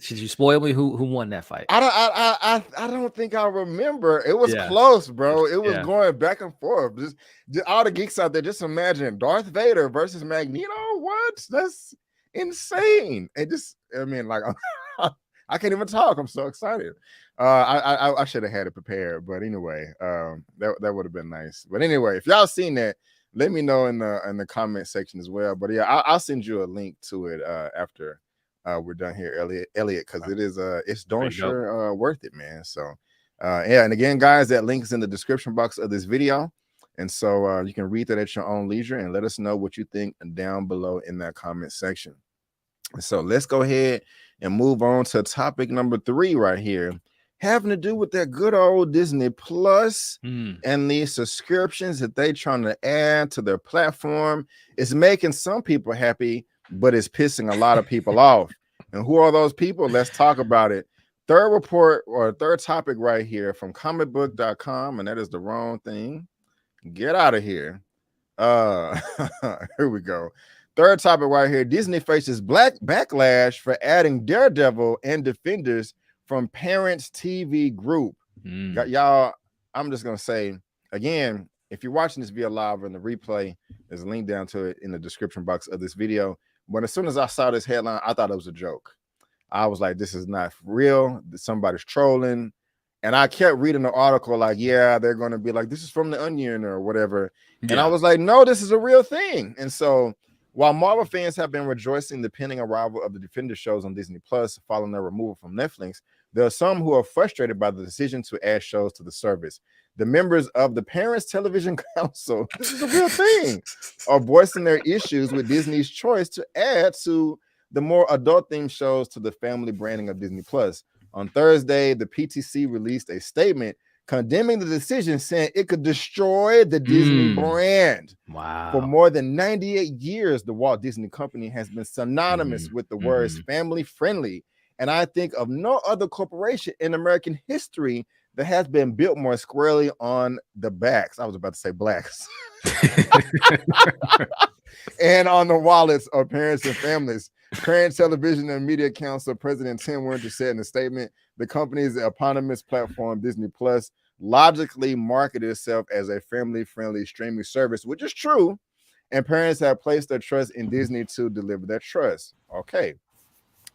Should you spoil me? Who won that fight? I don't think I remember. It was close, bro. It was going back and forth. Just all the geeks out there, just imagine Darth Vader versus Magneto. What? That's insane. I can't even talk. I'm so excited. I should have had it prepared, but anyway, that would have been nice. But anyway, if y'all seen that, let me know in the comment section as well. But yeah, I'll send you a link to it after we're done here, Elliot, because it's darn sure worth it, man. So and again, guys, that link is in the description box of this video, and so you can read that at your own leisure and let us know what you think down below in that comment section. So let's go ahead and move on to topic number 3 right here, having to do with that good old Disney Plus and the subscriptions that they trying to add to their platform. Is making some people happy, but it's pissing a lot of people off. And who are those people? Let's talk about it. Third report or third topic right here from comicbook.com, and that is the wrong thing. Get out of here. Here we go. Third topic right here. Disney faces backlash for adding Daredevil and Defenders from Parents TV group. Y'all, I'm just going to say, again, if you're watching this via live or in the replay, there's a link down to it in the description box of this video. But as soon as I saw this headline, I thought it was a joke. I was like, this is not real. Somebody's trolling. And I kept reading the article like, yeah, they're going to be like, this is from The Onion or whatever. Yeah. And I was like, no, this is a real thing. And so while Marvel fans have been rejoicing the pending arrival of the Defender shows on Disney Plus following their removal from Netflix, there are some who are frustrated by the decision to add shows to the service. The members of the Parents Television Council, this is a real thing, are voicing their issues with Disney's choice to add to the more adult-themed shows to the family branding of Disney Plus. On Thursday, the PTC released a statement condemning the decision, saying it could destroy the Disney brand. Wow. For more than 98 years, the Walt Disney Company has been synonymous with the words family-friendly. And I think of no other corporation in American history that has been built more squarely on the backs. I was about to say blacks. And on the wallets of parents and families. Parent Television and Media Council President Tim Winter said in a statement, the company's eponymous platform, Disney Plus, logically marketed itself as a family-friendly streaming service, which is true, and parents have placed their trust in Disney to deliver that trust. Okay.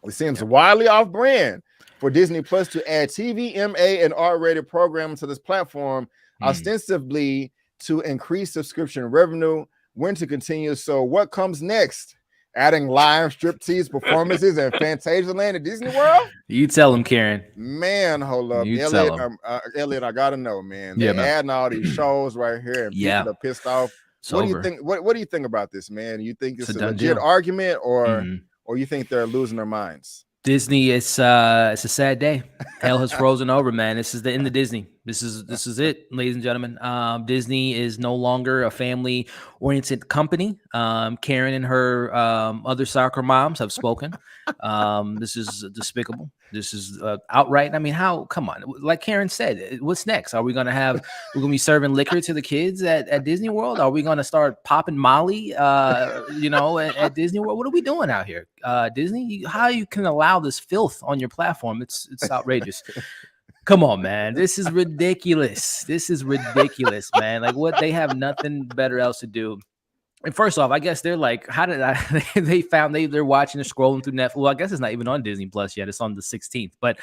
It seems wildly off-brand for Disney Plus to add TV, MA, and R-rated programming to this platform, ostensibly to increase subscription revenue. Winter continues, so what comes next? Adding live striptease performances at Fantasyland at Disney World? You tell him, Karen. Man, hold up. Elliot, I gotta know, man. They're adding all these shows right here, and people are pissed off. What do you think? What do you think about this, man? You think it's a legit argument, or you think they're losing their minds? Disney, it's a sad day. Hell has frozen over, man. This is the end of Disney. This is it, ladies and gentlemen. Disney is no longer a family-oriented company. Karen and her other soccer moms have spoken. This is despicable. This is outright. I mean, how? Come on. Like Karen said, what's next? Are we gonna be serving liquor to the kids at Disney World? Are we gonna start popping Molly? At Disney World? What are we doing out here? Disney, how you can allow this filth on your platform? It's outrageous. Come on, man. This is ridiculous. This is ridiculous, man. Like, what? They have nothing better else to do. And first off, I guess they're like, how did they found they're watching or scrolling through Netflix. Well, I guess it's not even on Disney Plus yet. It's on the 16th, but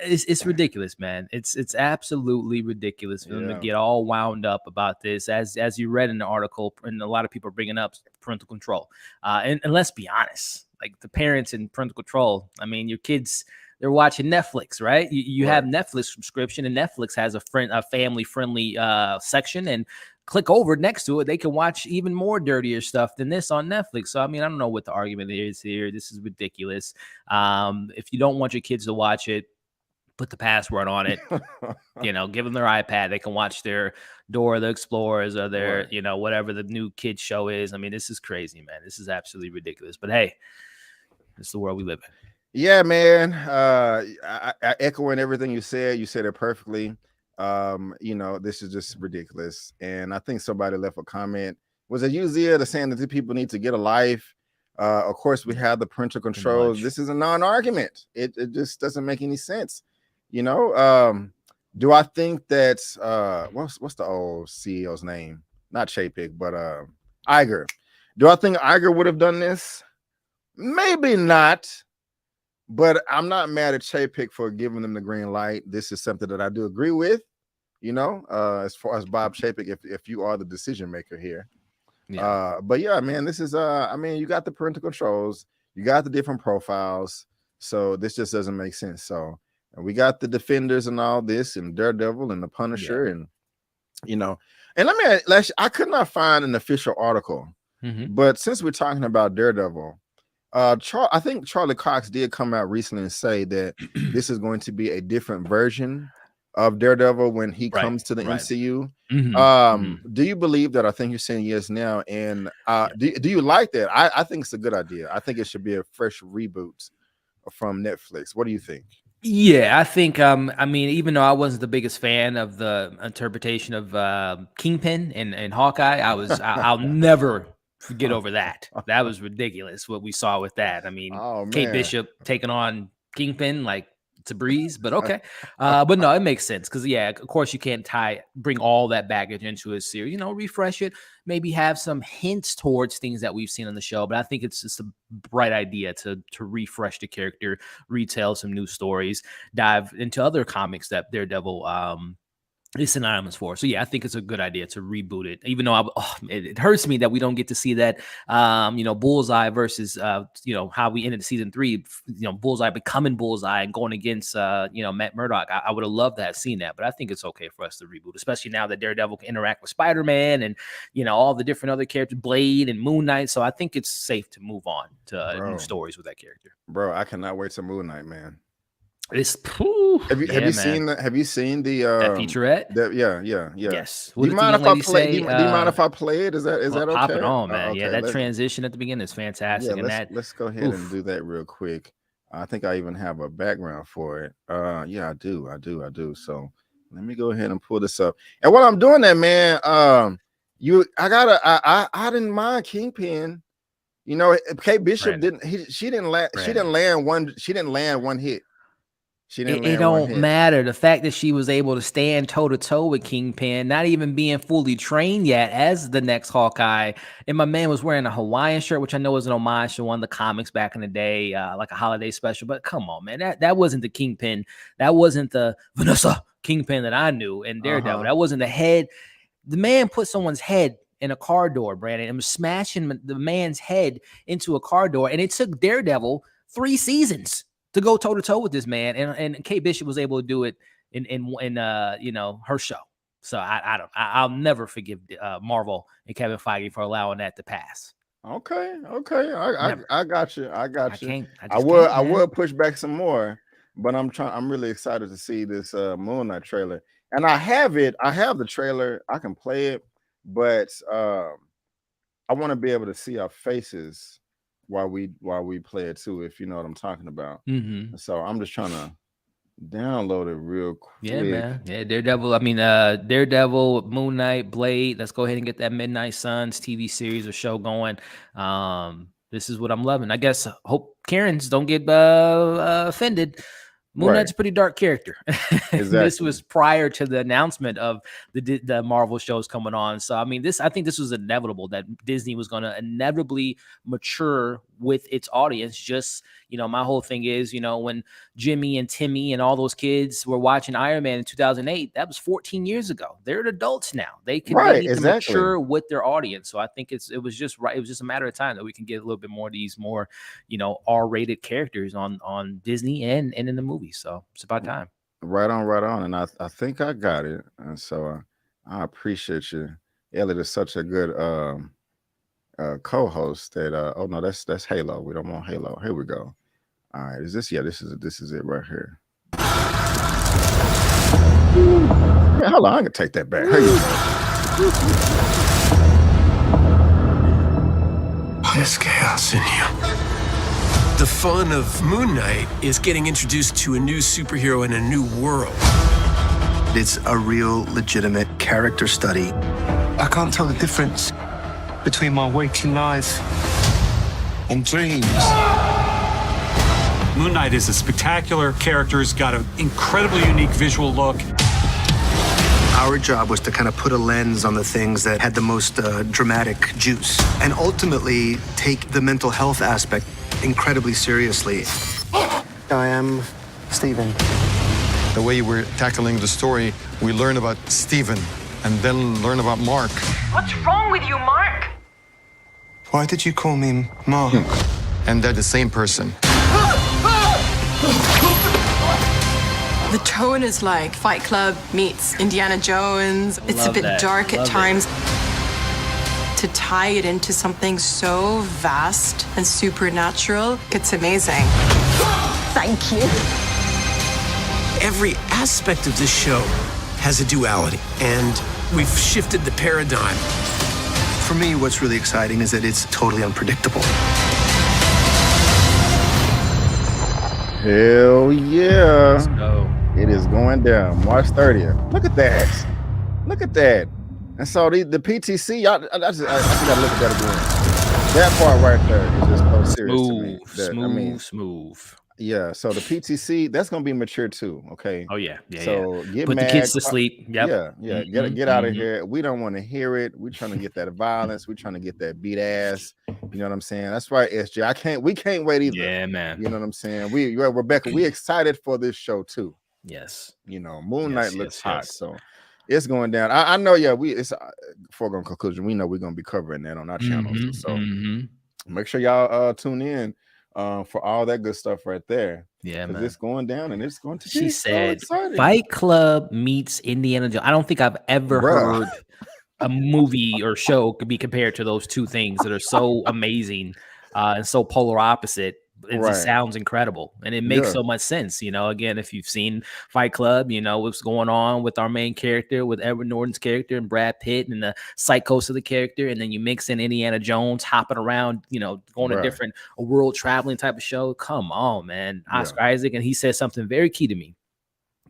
it's ridiculous, man. It's absolutely ridiculous for them to get all wound up about this. As you read in the article, and a lot of people are bringing up parental control. And let's be honest, like the parents in parental control, I mean, your kids, they're watching Netflix, right? You have Netflix subscription, and Netflix has a family-friendly section, and click over next to it, they can watch even more dirtier stuff than this on Netflix. So, I mean, I don't know what the argument is here. This is ridiculous. If you don't want your kids to watch it, put the password on it. Give them their iPad. They can watch their Dora the Explorers or their, whatever the new kids show is. I mean, this is crazy, man. This is absolutely ridiculous. But hey, it's the world we live in. Yeah, man. I echoing everything you said. You said it perfectly. This is just ridiculous. And I think somebody left a comment. Was it Uzia that's saying that the people need to get a life? Of course, we have the parental controls. This is a non-argument. It just doesn't make any sense. Do I think that what's the old CEO's name? Not Chapek, but Iger. Do I think Iger would have done this? Maybe not. But I'm not mad at Chapek for giving them the green light. This is something that I do agree with, as far as Bob Chapek, if you are the decision maker here. Yeah. But yeah, man, this is you got the parental controls, you got the different profiles, so this just doesn't make sense. So we got the Defenders and all this, and Daredevil and the Punisher, and I could not find an official article, but since we're talking about Daredevil, I think Charlie Cox did come out recently and say that this is going to be a different version of Daredevil when he comes to the MCU. Do you believe that? I think you're saying yes now. And do you like that? I think it's a good idea. I think it should be a fresh reboot from Netflix. What do you think? Yeah, I think, even though I wasn't the biggest fan of the interpretation of Kingpin and Hawkeye, I'll never Forget over that. That was ridiculous what we saw with that. I mean, Kate man. Bishop taking on Kingpin, like it's a breeze, but okay. But no, it makes sense because of course you can't bring all that baggage into a series. Refresh it, maybe have some hints towards things that we've seen on the show. But I think it's just a bright idea to refresh the character, retell some new stories, dive into other comics that Daredevil is synonymous for. So yeah, I think it's a good idea to reboot it, even though it hurts me that we don't get to see that Bullseye versus how we ended season 3, Bullseye becoming Bullseye and going against Matt Murdock. I would have loved to have seen that, but I think it's okay for us to reboot, especially now that Daredevil can interact with Spider-Man and all the different other characters, Blade and Moon Knight. So I think it's safe to move on to new stories with that character. Bro, I cannot wait to Moon Knight, man. It's have you seen the that featurette? Yeah. Yes. Do you mind if I play? Do you mind if I play it? Is that okay? Pop it on, man. Okay, that transition at the beginning is fantastic. Yeah, let's go ahead and do that real quick. I think I even have a background for it. Yeah, I do. So let me go ahead and pull this up. And while I'm doing that, man, I didn't mind Kingpin. Kate Bishop she didn't land one hit. It don't matter. The fact that she was able to stand toe to toe with Kingpin, not even being fully trained yet as the next Hawkeye. And my man was wearing a Hawaiian shirt, which I know was an homage to one of the comics back in the day, like a holiday special. But come on, man, that wasn't the Kingpin. That wasn't the Vanessa Kingpin that I knew in Daredevil. That wasn't the head. The man put someone's head in a car door, Brandon, and was smashing the man's head into a car door. And it took Daredevil 3 seasons to go toe to toe with this man, and Kate Bishop was able to do it in her show. So I'll never forgive Marvel and Kevin Feige for allowing that to pass. Okay, I got you. I would push back some more, but I'm really excited to see this Moon Knight trailer, and I have the trailer. I can play it, but I want to be able to see our faces while we play it too, if you know what I'm talking about. So I'm just trying to download it real quick. Yeah, man. Yeah, Daredevil. I mean, Daredevil, Moon Knight, Blade. Let's go ahead and get that Midnight Suns TV series or show going. This is what I'm loving. I guess hope Karens don't get offended. Moon Knight's a pretty dark character. Exactly. This was prior to the announcement of the Marvel shows coming on. So, I mean, I think this was inevitable that Disney was going to inevitably mature with its audience. Just, my whole thing is, when Jimmy and Timmy and all those kids were watching Iron Man in 2008, that was 14 years ago. They're adults now. They can mature with their audience. So I think it was just right. It was just a matter of time that we can get a little bit more of these more, R-rated characters on Disney and in the movie. So it's about time. Right on. And I think I got it. And so I appreciate you. Elliot is such a good co-host that that's Halo. We don't want Halo. Here we go. All right, this is it right here. Yeah, hold on, I can take that back. Here you go. There's chaos in you. The fun of Moon Knight is getting introduced to a new superhero in a new world. It's a real, legitimate character study. I can't tell the difference between my waking life and dreams. Moon Knight is a spectacular character. He's got an incredibly unique visual look. Our job was to kind of put a lens on the things that had the most dramatic juice and ultimately take the mental health aspect incredibly seriously. I am Stephen. The way we're tackling the story, we learn about Stephen and then learn about Mark. What's wrong with you, Mark? Why did you call me Mark? And they're the same person. The tone is like Fight Club meets Indiana Jones. It's a bit dark at times. To tie it into something so vast and supernatural, it's amazing. Thank you. Every aspect of this show has a duality, and we've shifted the paradigm. For me, what's really exciting is that it's totally unpredictable. Hell yeah. Let's go. It is going down March 30th. Look at that. And so the PTC, I just gotta look at that again. That part right there is just so serious to me. Smooth. Yeah. So the PTC, that's gonna be mature too. Okay. Oh yeah. So get Put the mad. kids to sleep. Yep. Yeah. Get out of here. We don't want to hear it. We're trying to get that violence. We're trying to get that beat ass. You know what I'm saying? That's right, SJ. We can't wait either. Yeah, man. You know what I'm saying? Rebecca, we excited for this show too. Yes. You know, Moon Knight looks hot. So it's going down. I know, it's foregone conclusion. We know we're gonna be covering that on our channels. So make sure y'all tune in for all that good stuff right there. Yeah, man. It's going down and it's going to She be said so exciting. Fight Club meets Indiana Jones. I don't think I've ever heard a movie or show could be compared to those two things that are so amazing and so polar opposite. It just sounds incredible, and it makes so much sense. You know, again, if you've seen Fight Club, you know what's going on with our main character, with Edward Norton's character, and Brad Pitt, and the psychos of the character, and then you mix in Indiana Jones hopping around, you know, going to different world traveling type of show. Come on, man, Oscar Isaac, and he said something very key to me.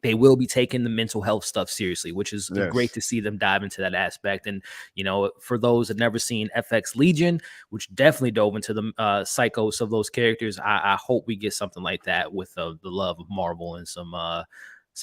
They will be taking the mental health stuff seriously, which is great to see them dive into that aspect. And, you know, for those that never seen FX Legion, which definitely dove into the psychos of those characters, I hope we get something like that with the love of Marvel and some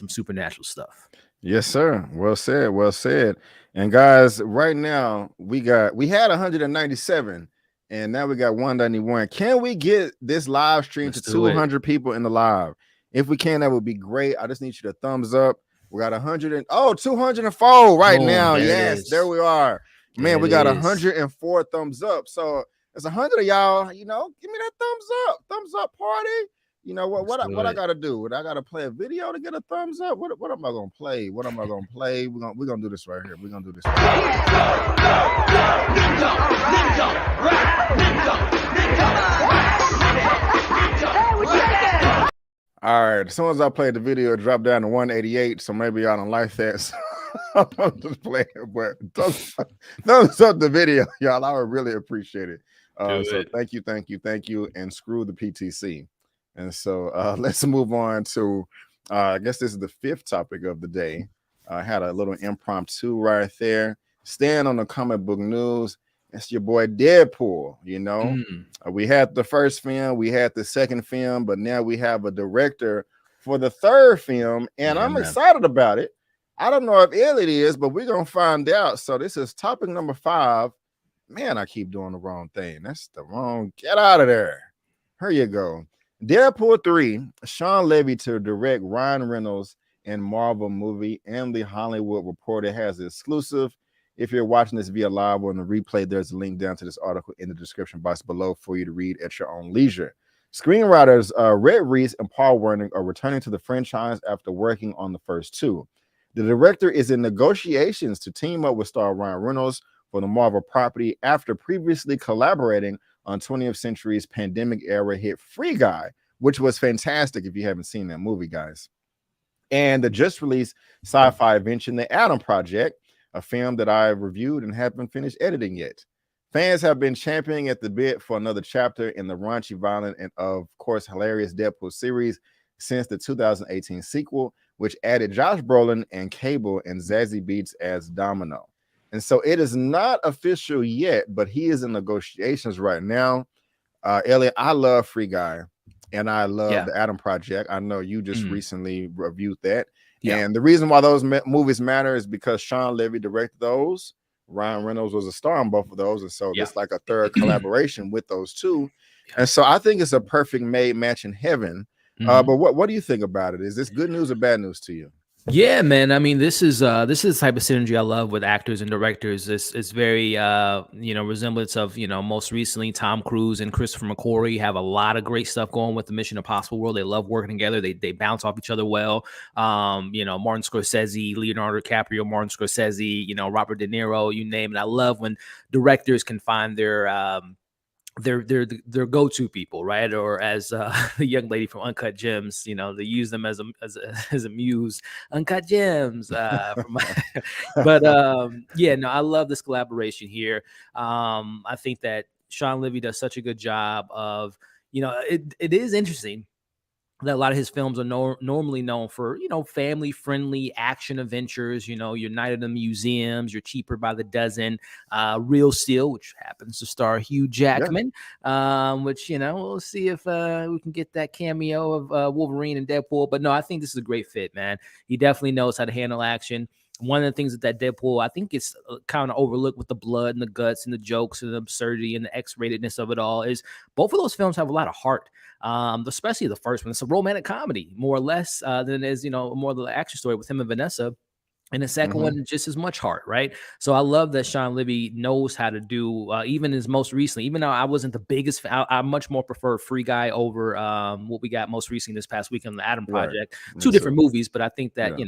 supernatural stuff. Yes, sir. Well said. Well said. And guys, right now we had 197 and now we got 191. Can we get this live stream to 200 people in the live? If we can, that would be great. I just need you to thumbs up. We got 204 right now. Yes, there we are. Man, we got 104 thumbs up. So there's 100 of y'all, you know, give me that thumbs up party. You know what I gotta do? I gotta play a video to get a thumbs up. What am I gonna play? We're gonna do this right here. We're gonna do this right here. All right, as soon as I played the video, it dropped down to 188. So maybe y'all don't like that. So I'm just playing, but thumbs up the video, y'all. I would really appreciate it. So thank you, and screw the PTC. And so let's move on to I guess this is the fifth topic of the day. I had a little impromptu right there. Staying on the comic book news, it's your boy Deadpool. You know, we had the first film, we had the second film, but now we have a director for the third film, and I'm excited about it. I don't know if Elliot is, but we're gonna find out. So this is topic number 5. Man, I keep doing the wrong thing. That's the wrong. Get out of there. Here you go. Deadpool 3, Sean Levy to direct Ryan Reynolds and Marvel movie. And The Hollywood Reporter has the exclusive. If you're watching this via live or on the replay, there's a link down to this article in the description box below for you to read at your own leisure. Screenwriters Rhett Reese and Paul Wernick are returning to the franchise after working on the first two. The director is in negotiations to team up with star Ryan Reynolds for the Marvel property after previously collaborating on 20th Century's pandemic-era hit Free Guy, which was fantastic if you haven't seen that movie, guys. And the just-released sci-fi invention, The Atom Project, a film that I've reviewed and haven't finished editing yet. Fans have been championing at the bit for another chapter in the raunchy, violent, and of course hilarious Deadpool series since the 2018 sequel, which added Josh Brolin and Cable and Zazie Beetz as Domino. And so it is not official yet, but he is in negotiations right now. Elliot, I love Free Guy, and I love The Atom Project. I know you just recently reviewed that. And the reason why those movies matter is because Sean Levy directed those. Ryan Reynolds was a star in both of those. And so it's like a third collaboration with those two. And so I think it's a perfect match in heaven. But what do you think about it? Is this good news or bad news to you? Yeah, man. I mean, this is the type of synergy I love with actors and directors. It's very resemblance of, most recently Tom Cruise and Christopher McQuarrie have a lot of great stuff going with the Mission Impossible world. They love working together. They bounce off each other well. Martin Scorsese, Leonardo DiCaprio, Martin Scorsese, Robert De Niro, you name it. I love when directors can find their go-to people, right? Or as the young lady from Uncut Gems, they use them as a muse. Uncut Gems. I love this collaboration here. I think that Sean Levy does such a good job of, it is interesting that a lot of his films are normally known for, family-friendly action adventures. Your Night at the Museums, your Cheaper by the Dozen, Real Steel, which happens to star Hugh Jackman, which, we'll see if we can get that cameo of Wolverine and Deadpool. But no, I think this is a great fit, man. He definitely knows how to handle action. One of the things that Deadpool, I think it's kind of overlooked with the blood and the guts and the jokes and the absurdity and the X-ratedness of it all, is both of those films have a lot of heart. Especially the first one. It's a romantic comedy, more or less, than it is, more of the action story with him and Vanessa. And the second one, just as much heart, right? So I love that Sean Levy knows how to do, even his most recently, even though I wasn't the biggest fan, I much more prefer Free Guy over what we got most recently this past week on the Adam Project. Two different movies, but I think that,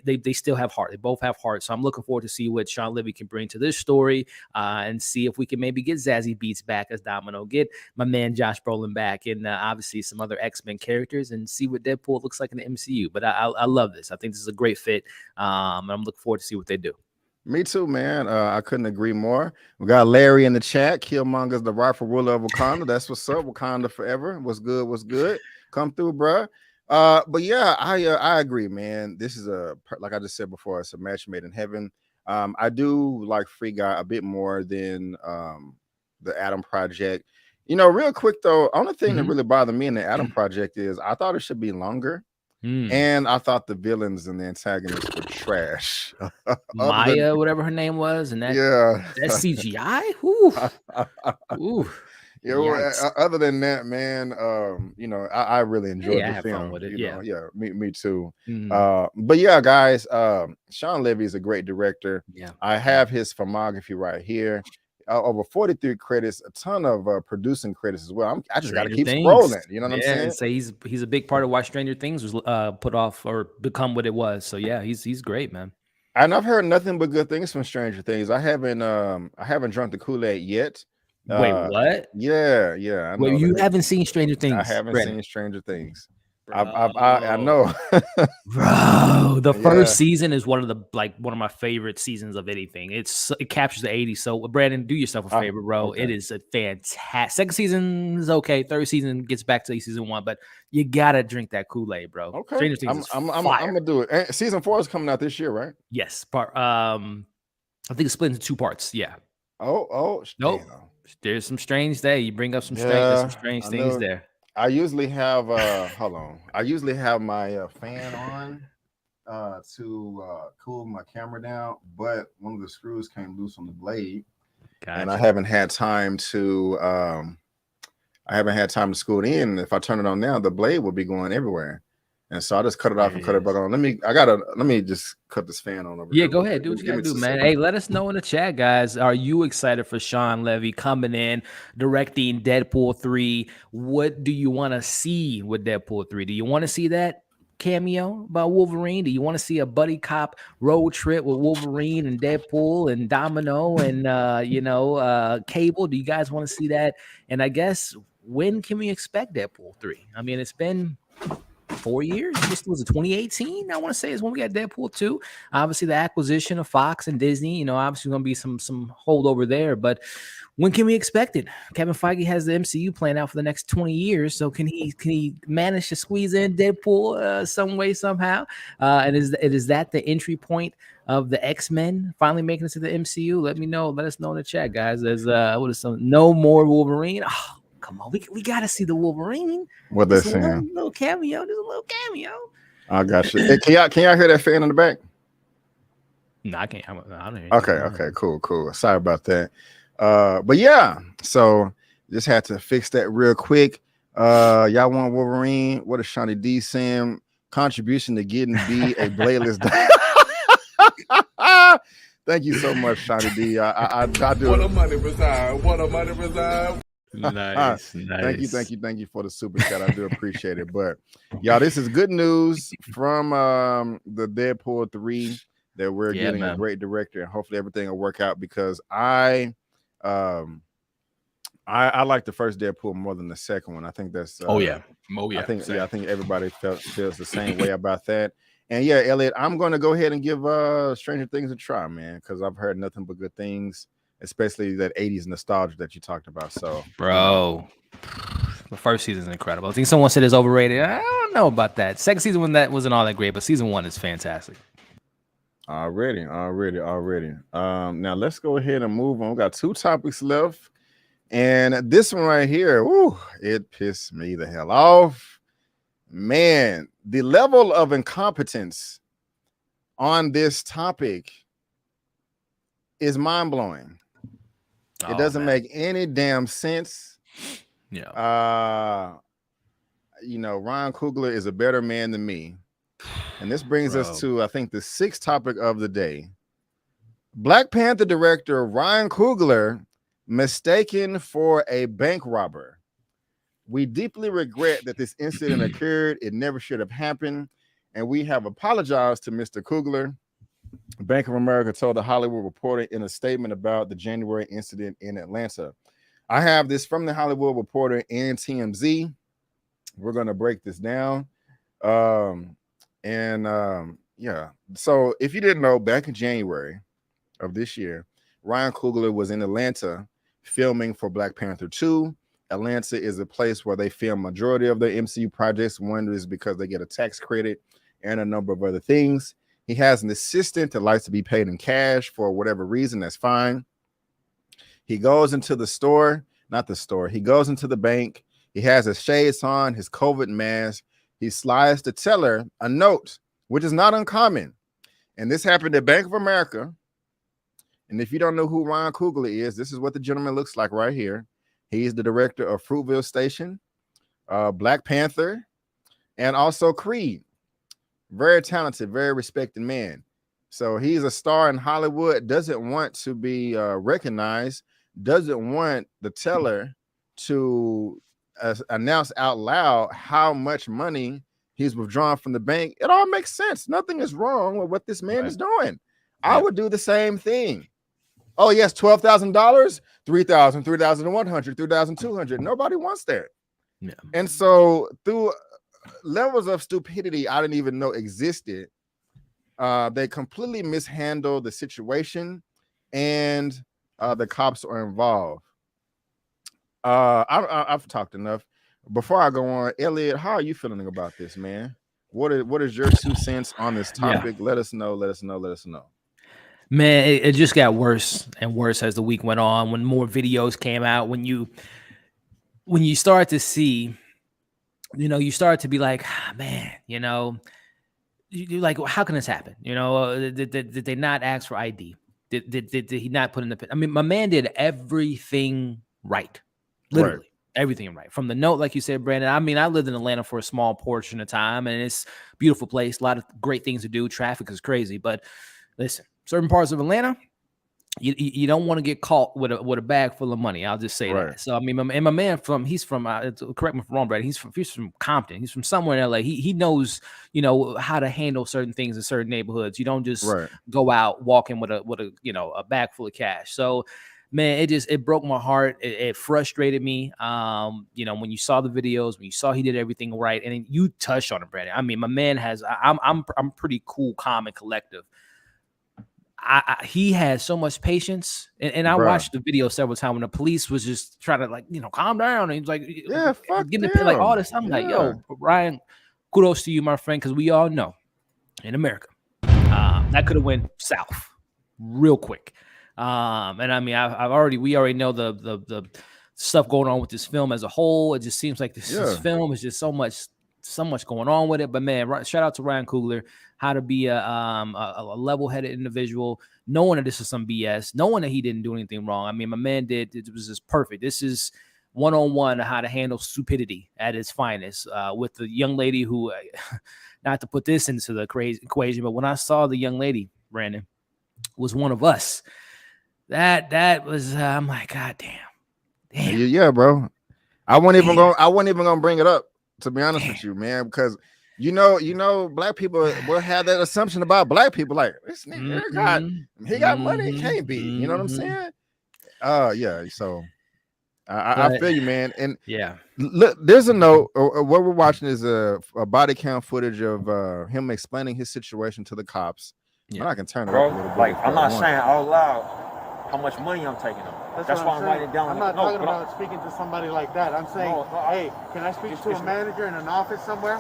they still have heart. They both have heart. So I'm looking forward to see what Sean Levy can bring to this story and see if we can maybe get Zazie Beetz back as Domino, get my man Josh Brolin back, and obviously some other X-Men characters, and see what Deadpool looks like in the MCU. But I love this. I think this is a great fit. I'm looking forward to see what they do. Me too, man. I couldn't agree more. We got Larry in the chat. Killmonger's the rightful ruler of Wakanda. That's what's up. Wakanda forever. What's good? What's good? Come through, bruh. But yeah, I agree, man. This is like I just said before, it's a match made in heaven. I do like Free Guy a bit more than the Adam Project. Real quick though, only thing that really bothered me in the Adam Project is I thought it should be longer. And I thought the villains and the antagonists were trash. Maya, whatever her name was, and that that's CGI. Ooh. Other than that, man, I really enjoyed the film. Fun with it. Me too. But yeah, guys, Sean Levy is a great director. I have his filmography right here. Over 43 credits, a ton of producing credits as well. I just got to keep scrolling. You know what I'm saying? So he's a big part of why Stranger Things was put off or become what it was. So yeah, he's great, man. And I've heard nothing but good things from Stranger Things. I haven't drunk the Kool-Aid yet. Wait, what? Yeah. Wait, you haven't seen Stranger Things? I haven't seen Stranger Things. I know. Bro, the first season is one of my favorite seasons of anything. It captures the 80s. So Brandon, do yourself a favor, bro. Okay. It is a fantastic. Second season is okay. Third season gets back to season 1, but you gotta drink that Kool-Aid, bro. Okay, Stranger Things I'm gonna do it. And season 4 is coming out this year, right? Yes. I think it's split into 2 parts. Yeah. Oh, nope. There's some strange there. You bring up some strange things there. I usually have hold on. I usually have my fan on to cool my camera down, but one of the screws came loose on the blade, and I haven't had time to screw it in. If I turn it on now, the blade will be going everywhere. And so I just cut it off and cut it back on. Let me just cut this fan on over. Yeah, go ahead. Do what you gotta do, man. Hey, let us know in the chat, guys. Are you excited for Sean Levy coming in, directing Deadpool 3? What do you want to see with Deadpool 3? Do you want to see that cameo by Wolverine? Do you want to see a buddy cop road trip with Wolverine and Deadpool and Domino and Cable? Do you guys want to see that? And I guess when can we expect Deadpool 3? I mean, it's been 4 years. This was 2018. I want to say is when we got Deadpool 2. Obviously, the acquisition of Fox and Disney. Obviously going to be some holdover there. But when can we expect it? Kevin Feige has the MCU plan out for the next 20 years. So can he manage to squeeze in Deadpool some way somehow? And is that the entry point of the X-Men finally making it to the MCU? Let me know. Let us know in the chat, guys. There's no more Wolverine. Oh, come on, we gotta see the Wolverine. What they're saying? Little cameo. There's a little cameo. I got you. Hey, can y'all hear that fan in the back? No, I can't. I don't hear okay, cool. Sorry about that. But yeah, so just had to fix that real quick. Y'all want Wolverine? What is Shawnee D saying? Contribution to getting B a bladeless. Thank you so much, Shawnee D. I do. What a money reside. Nice. Thank you for the super chat. I do appreciate it. But y'all, this is good news from the Deadpool 3 that we're getting a great director, and hopefully everything will work out, because I like the first Deadpool more than the second one. I think that's I think everybody feels the same way about that. And yeah, Elliot, I'm going to go ahead and give Stranger Things a try, man, because I've heard nothing but good things, especially that 80s nostalgia that you talked about. So, bro, first season is incredible. I think someone said it's overrated. I don't know about that. Second season when that wasn't all that great, but season 1 is fantastic. Already. Now let's go ahead and move on. We got 2 topics left, and this one right here, it pissed me the hell off, man. The level of incompetence on this topic is mind-blowing. It doesn't make any damn sense. Yeah. You know, Ryan Coogler is a better man than me. And this brings us to, I think, the 6th topic of the day. Black Panther director Ryan Coogler mistaken for a bank robber. We deeply regret that this incident occurred. It never should have happened. And we have apologized to Mr. Coogler. Bank of America told the Hollywood Reporter in a statement about the January incident in Atlanta. I have this from the Hollywood Reporter and TMZ. We're going to break this down. Yeah. So if you didn't know, back in January of this year, Ryan Coogler was in Atlanta filming for Black Panther 2. Atlanta is a place where they film majority of their MCU projects. One is because they get a tax credit and a number of other things. He has an assistant that likes to be paid in cash for whatever reason. That's fine. He goes into the store, he goes into the bank. He has his shades on, his COVID mask. He slides the teller a note, which is not uncommon. And this happened at Bank of America. And if you don't know who Ryan Coogler is, this is what the gentleman looks like right here. He's the director of Fruitvale Station, Black Panther, and also Creed. Very talented, very respected man. So he's a star in Hollywood, doesn't want to be recognized, doesn't want the teller to announce out loud how much money he's withdrawn from the bank. It all makes sense. Nothing is wrong with what this man is doing. I would do the same thing. Oh, yes, $12,000, $3,000, $3,100, $3,200. Nobody wants that. Yeah. And so through levels of stupidity I didn't even know existed, they completely mishandled the situation, and the cops are involved. I've talked enough. Before I go on, Elliot, how are you feeling about this, man? What is your 2 cents on this topic? Let us know. Man, it just got worse and worse as the week went on. When more videos came out, when you start to see, you start to be like, man, you're like, well, how can this happen? Did they not ask for ID? Did he not put in the? I mean, my man did everything right, literally everything right. From the note, like you said, Brandon. I mean, I lived in Atlanta for a small portion of time, and it's a beautiful place. A lot of great things to do. Traffic is crazy, but listen, certain parts of Atlanta, you don't want to get caught with a bag full of money. I'll just say that. So I mean, my man he's from correct me if I'm wrong, Brad. He's from Compton. He's from somewhere in LA. He knows how to handle certain things in certain neighborhoods. You don't just go out walking with a bag full of cash. So man, it broke my heart. It frustrated me. When you saw the videos, when you saw he did everything right, and then you touched on it, Brandon. I mean, my man has. I'm pretty cool, calm, and collective. He has so much patience, and I watched the video several times when the police was just trying to calm down, and he's like, getting the like all this. I'm like, yo, Ryan, kudos to you, my friend, because we all know in America that could have went south real quick. And I mean, we already know the stuff going on with this film as a whole. It just seems like this film is just so much going on with it. But man, shout out to Ryan Coogler, how to be a level-headed individual, knowing that this is some BS, knowing that he didn't do anything wrong. I mean, my man it was just perfect. This is one-on-one how to handle stupidity at its finest, with the young lady who, not to put this into the crazy equation, but when I saw the young lady, Brandon, was one of us, that was, I'm like, God damn. Yeah, bro. I wasn't even gonna bring it up, to be honest with you, man, because black people will have that assumption about black people, like this nigga he got money, it can't be. You know what I'm saying? Yeah. So I feel you, man. And look, there's a note. What we're watching is a body count footage of him explaining his situation to the cops. Yeah. I can turn it up a little bit. Like, I'm not saying out loud how much money I'm taking them. That's why I'm writing down. I'm not talking about speaking to somebody like that. I'm saying, hey, can I speak to a manager in an office somewhere?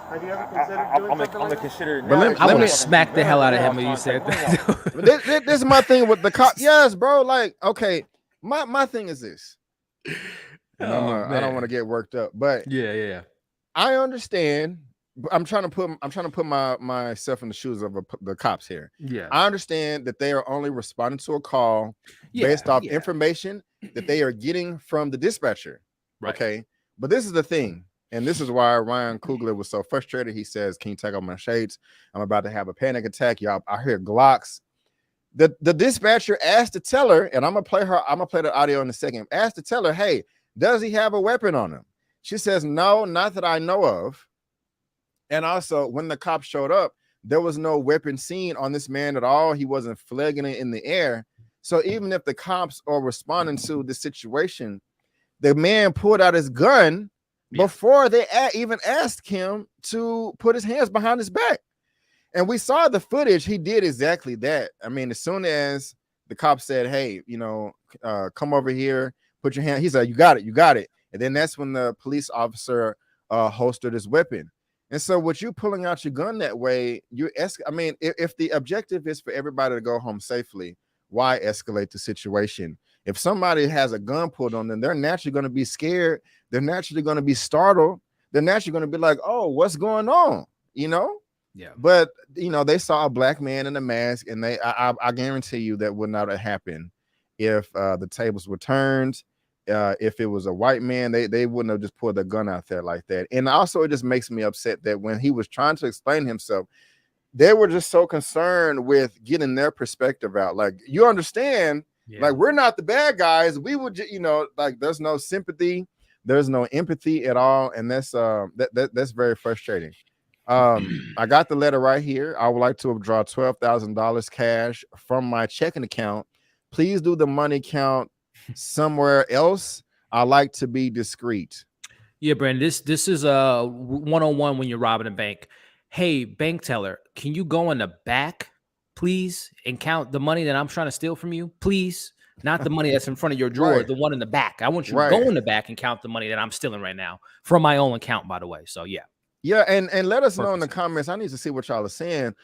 Have you ever considered doing something like that? But I would smack the hell out of him when you said that. This is my thing with the cop. Yes, bro. Like, okay, my thing is this. I don't want to get worked up, but yeah. I understand. I'm trying to put myself in the shoes of the cops here. Yeah, I understand that they are only responding to a call based off information that they are getting from the dispatcher. Right. Okay, but this is the thing, and this is why Ryan Coogler was so frustrated. He says, "Can you take off my shades? I'm about to have a panic attack, y'all. I hear Glocks." The dispatcher asked the teller, and I'm gonna play the audio in a second. Asked the teller, "Hey, does he have a weapon on him?" She says, "No, not that I know of." And also, when the cops showed up, there was no weapon seen on this man at all. He wasn't flagging it in the air. So even if the cops are responding to the situation, the man pulled out his gun before they even asked him to put his hands behind his back. And we saw the footage. He did exactly that. I mean, as soon as the cop said, "Hey, come over here, put your hand," he said, "You got it." And then that's when the police officer holstered his weapon. And so with you pulling out your gun that way, if the objective is for everybody to go home safely, why escalate the situation? If somebody has a gun pulled on them, they're naturally going to be scared. They're naturally going to be startled. They're naturally going to be like, "Oh, what's going on?" Yeah. But they saw a black man in a mask, and I guarantee you that would not have happened if the tables were turned. If it was a white man, they wouldn't have just pulled the gun out there like that. And also, it just makes me upset that when he was trying to explain himself, they were just so concerned with getting their perspective out. Like, you understand, like, we're not the bad guys. We would, like, there's no sympathy, there's no empathy at all, and that's very frustrating. I got the letter right here. I would like to withdraw $12,000 cash from my checking account. Please do the money count somewhere else. I like to be discreet. Yeah, Brandon, this is a 101 when you're robbing a bank. Hey, bank teller, can you go in the back, please, and count the money that I'm trying to steal from you, please? Not the money that's in front of your drawer, Right. the one in the back. I want you to go in the back and count the money that I'm stealing right now from my own account, by the way. So yeah, and let us know in the comments. I need to see what y'all are saying.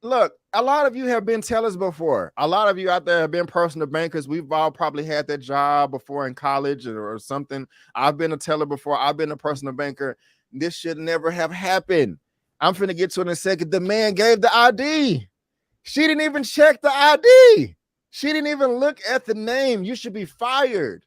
Look, a lot of you have been tellers before. A lot of you out there have been personal bankers. We've all probably had that job before in college or something. I've been a teller before. I've been a personal banker. This should never have happened. I'm finna get to it in a second. The man gave the ID. She didn't even check the ID. She didn't even look at the name. You should be fired.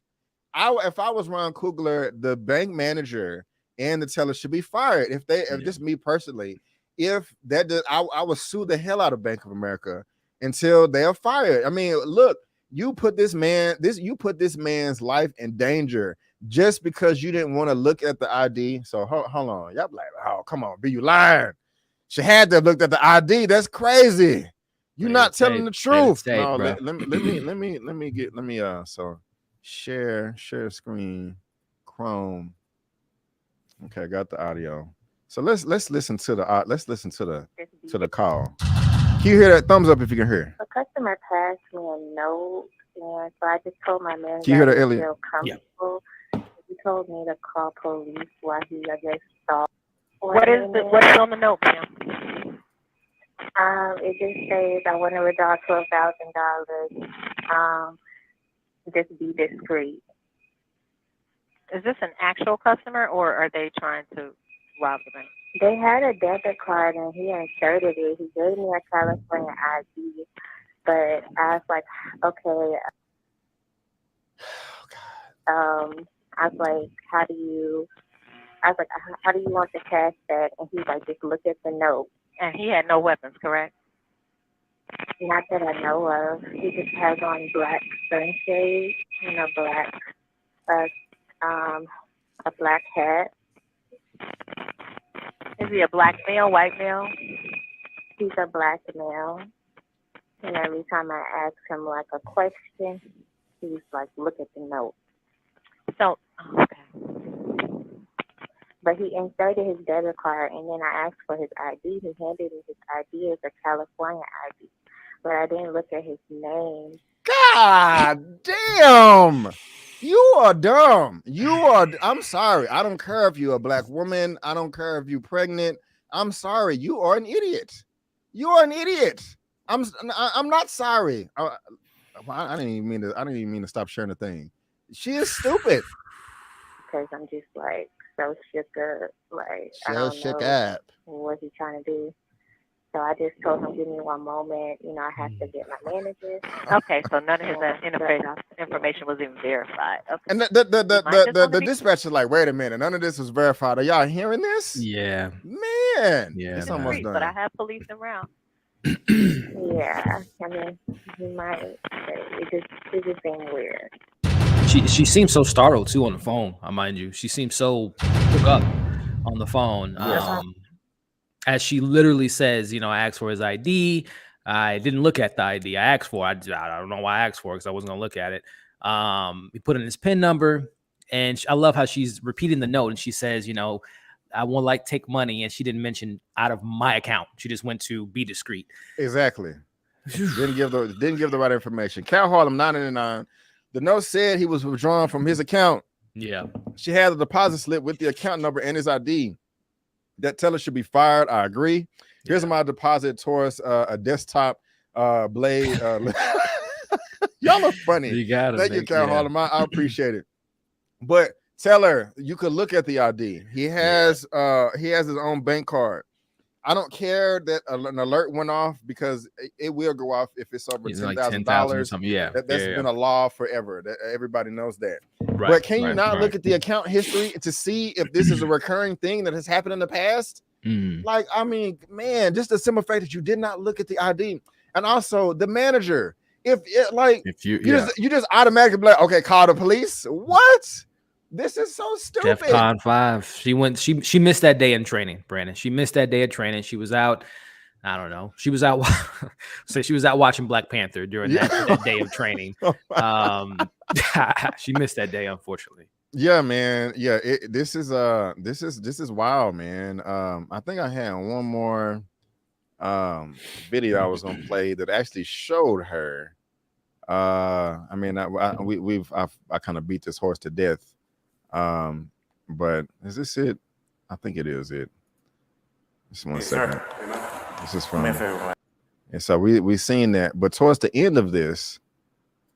If I was Ron Coogler, the bank manager and the teller should be fired. If just me personally, if that does, I would sue the hell out of Bank of America until they are fired. I mean, look, you put this man's life in danger just because you didn't want to look at the ID. So hold on, y'all like, oh, come on, be you lying? She had to have looked at the ID. That's crazy. You're not telling the truth. No, let me so share screen, Chrome. Okay, got the audio. So let's listen to the call. Can you hear that? Thumbs up if you can hear. A customer passed me a note, and so I just told my manager. Can you hear that, I Elliot? feel comfortable. He told me to call police while he, I guess, thought. What is on the note, ma'am? It just says I want to withdraw $12,000. Just be discreet. Is this an actual customer, or are they trying to rob the bank? They had a debit card and he inserted it. He gave me a California ID, but I was like, okay. I was like, how do you want the cash back? And he's like, just look at the note. And he had no weapons, correct? Not that I know of. He just has on black sunshades and a black hat. Is he a black male, white male? He's a black male. And every time I ask him like a question, he's like, look at the note. So, okay. But he inserted his debit card, and then I asked for his ID. He handed me his ID as a California ID, but I didn't look at his name. God damn. You are dumb. I'm sorry. I don't care if you're a black woman. I don't care if you're pregnant. I'm sorry. You are an idiot. You are an idiot. I'm not sorry. I didn't even mean to stop sharing the thing. She is stupid. Because I'm just like so shook up. Like I So don't shook know up. what he's trying to do. So I just told him, give me one moment. You know, I have to get my manager. Okay, so none of his information was even verified. Okay. And the dispatcher is like, wait a minute, none of this was verified. Are y'all hearing this? Yeah. Man. Yeah. It's almost done. But I have police around. Yeah. I mean, he might. It just seemed weird. She seems so startled too on the phone. Mind you, she seems so shook up on the phone. As she literally says, you know, I asked for his ID. I didn't look at the ID. I asked for. I don't know why I asked for it because I wasn't gonna look at it. He put in his PIN number, and I love how she's repeating the note. And she says, you know, I won't like take money, and she didn't mention out of my account. She just went to be discreet. Exactly. didn't give the right information. Cal Harlem 999. The note said he was withdrawn from his account. Yeah. She had a deposit slip with the account number and his ID. That teller should be fired. I agree. Here's my deposit towards a desktop blade. Y'all are funny. You got it. Thank you, Cal Harlem. I appreciate it. But tell her you could look at the ID. He has his own bank card. I don't care that an alert went off because it will go off if it's over $10,000. Yeah, that's been a law forever. That everybody knows that. Right, but can you not look at the account history to see if this is a recurring thing that has happened in the past? Like, I mean, man, just the simple fact that you did not look at the ID, and also the manager. If you just automatically be like, okay, call the police. What? This is so stupid. DEFCON 5. She missed that day in training, Brandon. She missed that day of training. She was out. I don't know. She was out. She was out watching Black Panther during that day of training. She missed that day, unfortunately. Yeah, man. Yeah, this is wild, man. I think I had one more video I was gonna play that actually showed her. I mean, I kind of beat this horse to death. But is this it? I think it is it. Just one second. This is from. And so we seen that, but towards the end of this,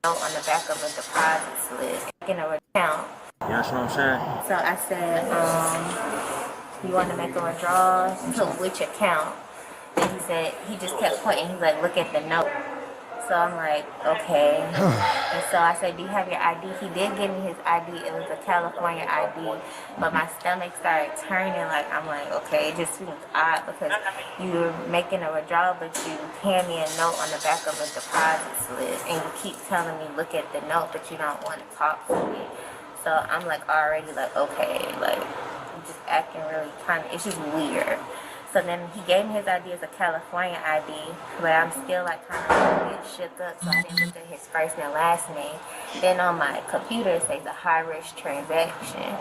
On the back of a deposit slip in a account. You know what I'm saying? So I said, you want to make a withdrawal to which account? And he said, he just kept pointing. He's like, look at the note. So I'm like, okay. And so I said, do you have your ID? He did give me his ID. It was a California ID. But my stomach started turning. Like, I'm like, okay, it just seems odd because you're making a withdrawal, but you hand me a note on the back of a deposit slip. And you keep telling me, look at the note, but you don't want to talk to me. So I'm like, already like, okay, like, I'm just acting really kind of, it's just weird. So then he gave me his ID as a California ID, but I'm still like kind of a bit shook up, so I didn't look at his first and last name. Then on my computer it says a high risk transaction,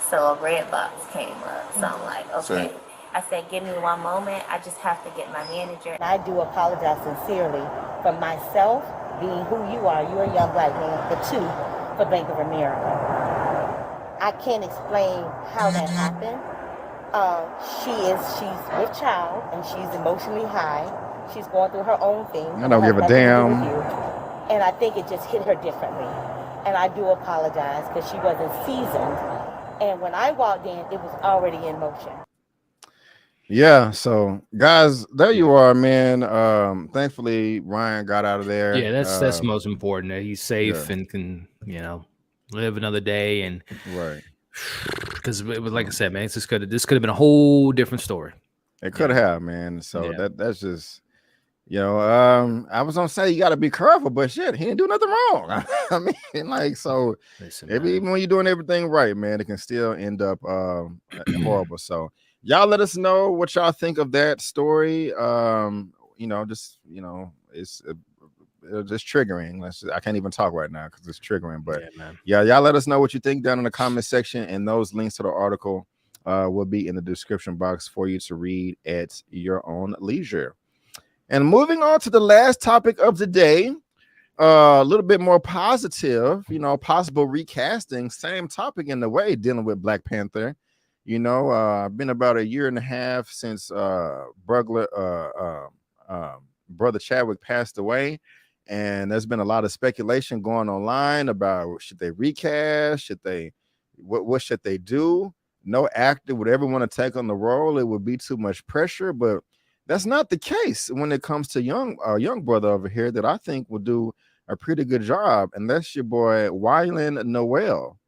so a red box came up. So I'm like, okay. I said, give me one moment. I just have to get my manager. I do apologize sincerely for myself being who you are. You're a young black man, but two, for Bank of America. I can't explain how that happened. She's with child and she's emotionally high. She's going through her own thing. I don't give a damn. And I think it just hit her differently. And I do apologize because she wasn't seasoned. And when I walked in, it was already in motion. Yeah, so guys, there you are, man. Thankfully Ryan got out of there. Yeah, that's most important, that he's safe and can, you know, live another day. And right, because it was, like I said, man, this could have been a whole different story. It could have, man. So that's just, you know, I was gonna say you got to be careful, but shit, he didn't do nothing wrong. I mean, like, so even when you're doing everything right, man, it can still end up horrible. So y'all let us know what y'all think of that story. You know, just, you know, it's just triggering. I can't even talk right now because it's triggering. But yeah, y'all let us know what you think down in the comment section, and those links to the article will be in the description box for you to read at your own leisure. And moving on to the last topic of the day, a little bit more positive, possible recasting, same topic in the way, dealing with Black Panther. Been about a year and a half since Brother Chadwick passed away, and there's been a lot of speculation going online about should they recast, what should they do. No actor would ever want to take on the role. It would be too much pressure, but that's not the case when it comes to young brother over here that I think will do a pretty good job, and that's your boy Noel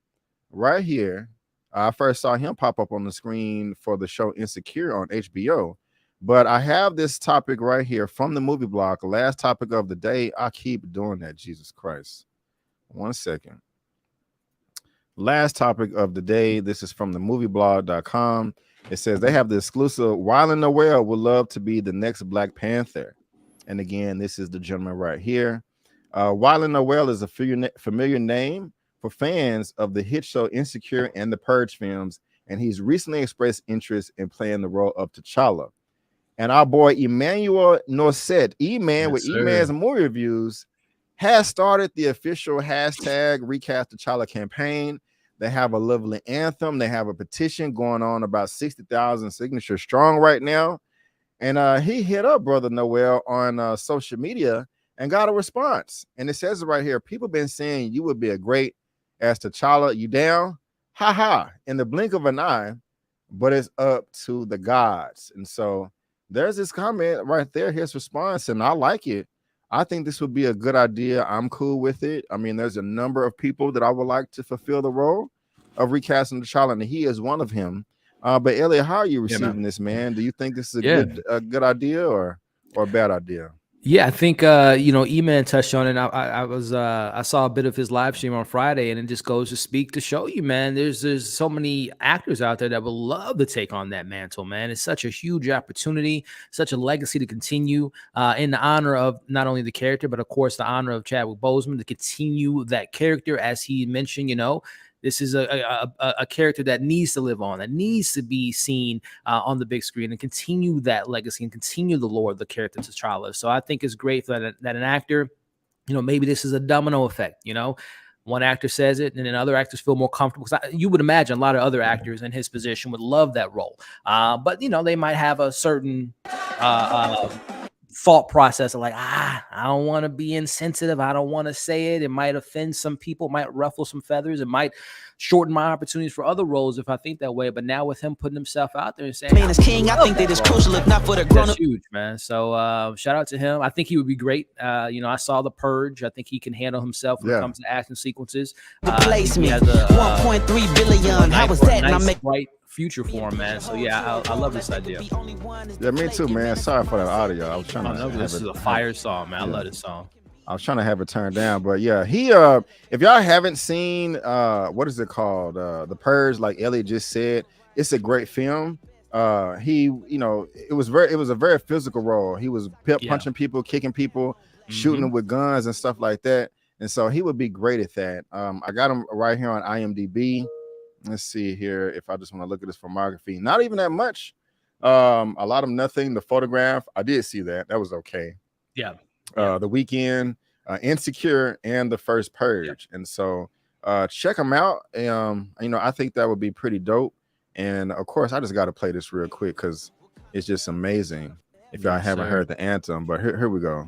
right here. I first saw him pop up on the screen for the show Insecure on HBO, but I have this topic right here from the movie blog, last topic of the day. I keep doing that, Jesus Christ. 1 second. Last topic of the day. This is from the movieblog.com. It says they have the exclusive Wyland Noel would love to be the next Black Panther. And again, this is the gentleman right here. Wyland Noel is a familiar name for fans of the hit show Insecure and the Purge films, and he's recently expressed interest in playing the role of T'Challa. And our boy Emmanuel Noisette, Eman with Eman's movie reviews, has started the official hashtag Recast T'Challa campaign. They have a lovely anthem. They have a petition going on about 60,000 signatures strong right now. And he hit up Brother Noel on social media and got a response. And it says it right here. People been saying you would be a great as T'Challa. You down? Ha ha. In the blink of an eye, but it's up to the gods. And so there's this comment right there, his response, and I like it. I think this would be a good idea. I'm cool with it. I mean, there's a number of people that I would like to fulfill the role of recasting T'Challa, and he is one of them. But Elliot, how are you receiving this, man? Do you think this is a good idea or a bad idea? Yeah, I think Eman touched on it. I saw a bit of his live stream on Friday, and it just goes to speak to show you, man. There's so many actors out there that would love to take on that mantle, man. It's such a huge opportunity, such a legacy to continue in the honor of not only the character, but of course the honor of Chadwick Boseman to continue that character, as he mentioned. This is a character that needs to live on, that needs to be seen on the big screen and continue that legacy and continue the lore of the character T'Challa. So I think it's great that an actor, maybe this is a domino effect. One actor says it, and then other actors feel more comfortable. You would imagine a lot of other actors in his position would love that role, but they might have a certain thought process of like, I don't want to be insensitive. I don't want to say it. It might offend some people, might ruffle some feathers. It might shorten my opportunities for other roles if I think that way. But now with him putting himself out there and saying, man, is king, I think that is crucial, if not for the grown up. That's huge, man. So shout out to him. I think he would be great. I saw The Purge. I think he can handle himself when it comes to action sequences. Replacement, 1.3 billion. How was that? Nice, bright future for him, man. So yeah, I love this idea. Yeah, me too, man. Sorry for that audio. I was trying to. This is a fire song, man. I love this song. I was trying to have it turned down, but yeah, he if y'all haven't seen what is it called, The Purge, like Elliot just said, it's a great film. It was a very physical role. He was punching people, kicking people, shooting them with guns and stuff like that, and so he would be great at that. I got him right here on IMDb. Let's see here if I just want to look at his filmography. Not even that much. A lot of nothing. The Photograph, I did see that. That was okay. Yeah. The Weekend, Insecure, and the first Purge. And so check them out. I think that would be pretty dope. And of course, I just got to play this real quick because it's just amazing if y'all haven't heard the anthem. But here we go.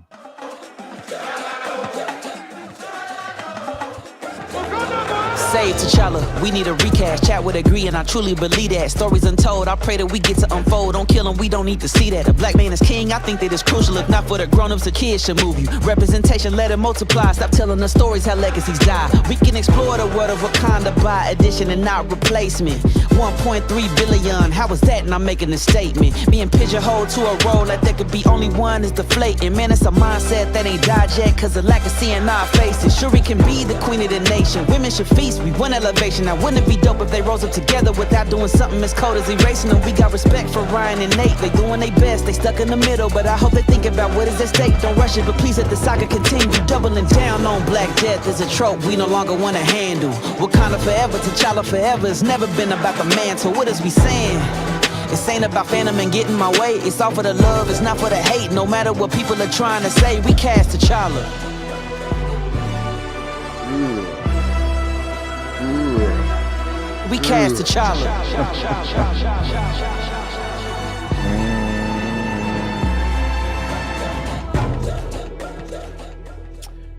Save T'Challa, we need a recast. Chat would agree, and I truly believe that. Stories untold, I pray that we get to unfold. Don't kill him, we don't need to see that. A black man is king, I think that is crucial. If not for the grown-ups, the kids should move you. Representation, let it multiply. Stop telling the stories how legacies die. We can explore the world of Wakanda by addition and not replacement. 1.3 billion, how was that? And I'm making a statement. Being pigeonholed to a role like there could be only one is deflating. Man, it's a mindset that ain't died yet, cause of lack of seeing our faces. Shuri can be the queen of the nation. Women should feast. We want elevation. Now wouldn't it be dope if they rose up together without doing something as cold as erasing them? We got respect for Ryan and Nate. They doing their best. They stuck in the middle, but I hope they think about what is at stake. Don't rush it, but please let the saga continue. Doubling down on Black Death is a trope we no longer want to handle. Wakanda forever, T'Challa forever. It's never been about the mantle. What is we saying? This ain't about Phantom and getting my way. It's all for the love, it's not for the hate. No matter what people are trying to say, we cast T'Challa. recast T'Challa.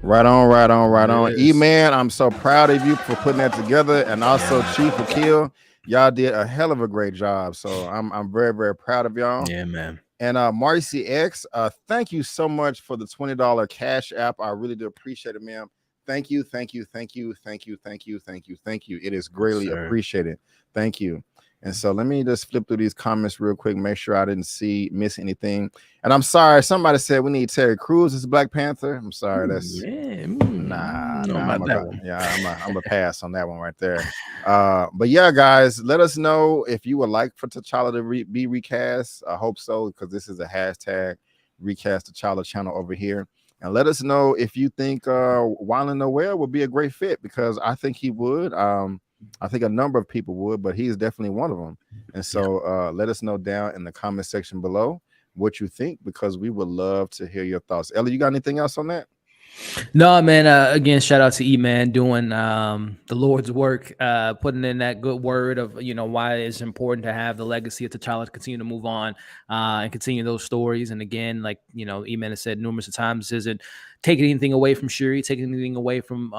Right on. E-Man, I'm so proud of you for putting that together, and also Chief Akil, y'all did a hell of a great job. So I'm very, very proud of y'all. Yeah, man. And Marcy X, thank you so much for the $20 Cash App. I really do appreciate it, ma'am. Thank you. It is greatly appreciated. Thank you. And so let me just flip through these comments real quick, make sure I didn't miss anything. And I'm sorry, somebody said we need Terry Crews as Black Panther. I'm sorry, that's nah, I'm a pass on that one right there. But yeah, guys, let us know if you would like for T'Challa to be recast. I hope so, because this is a hashtag recast T'Challa channel over here. And let us know if you think Wyland Noel would be a great fit, because I think he would. I think a number of people would, but he's definitely one of them. And so let us know down in the comment section below what you think, because we would love to hear your thoughts. Ellie, you got anything else on that? No, man. Again, shout out to E-Man doing the Lord's work, putting in that good word of, why it's important to have the legacy of T'Challa to continue to move on and continue those stories. And again, like, E-Man has said numerous times, this isn't taking anything away from Shuri, taking anything away from,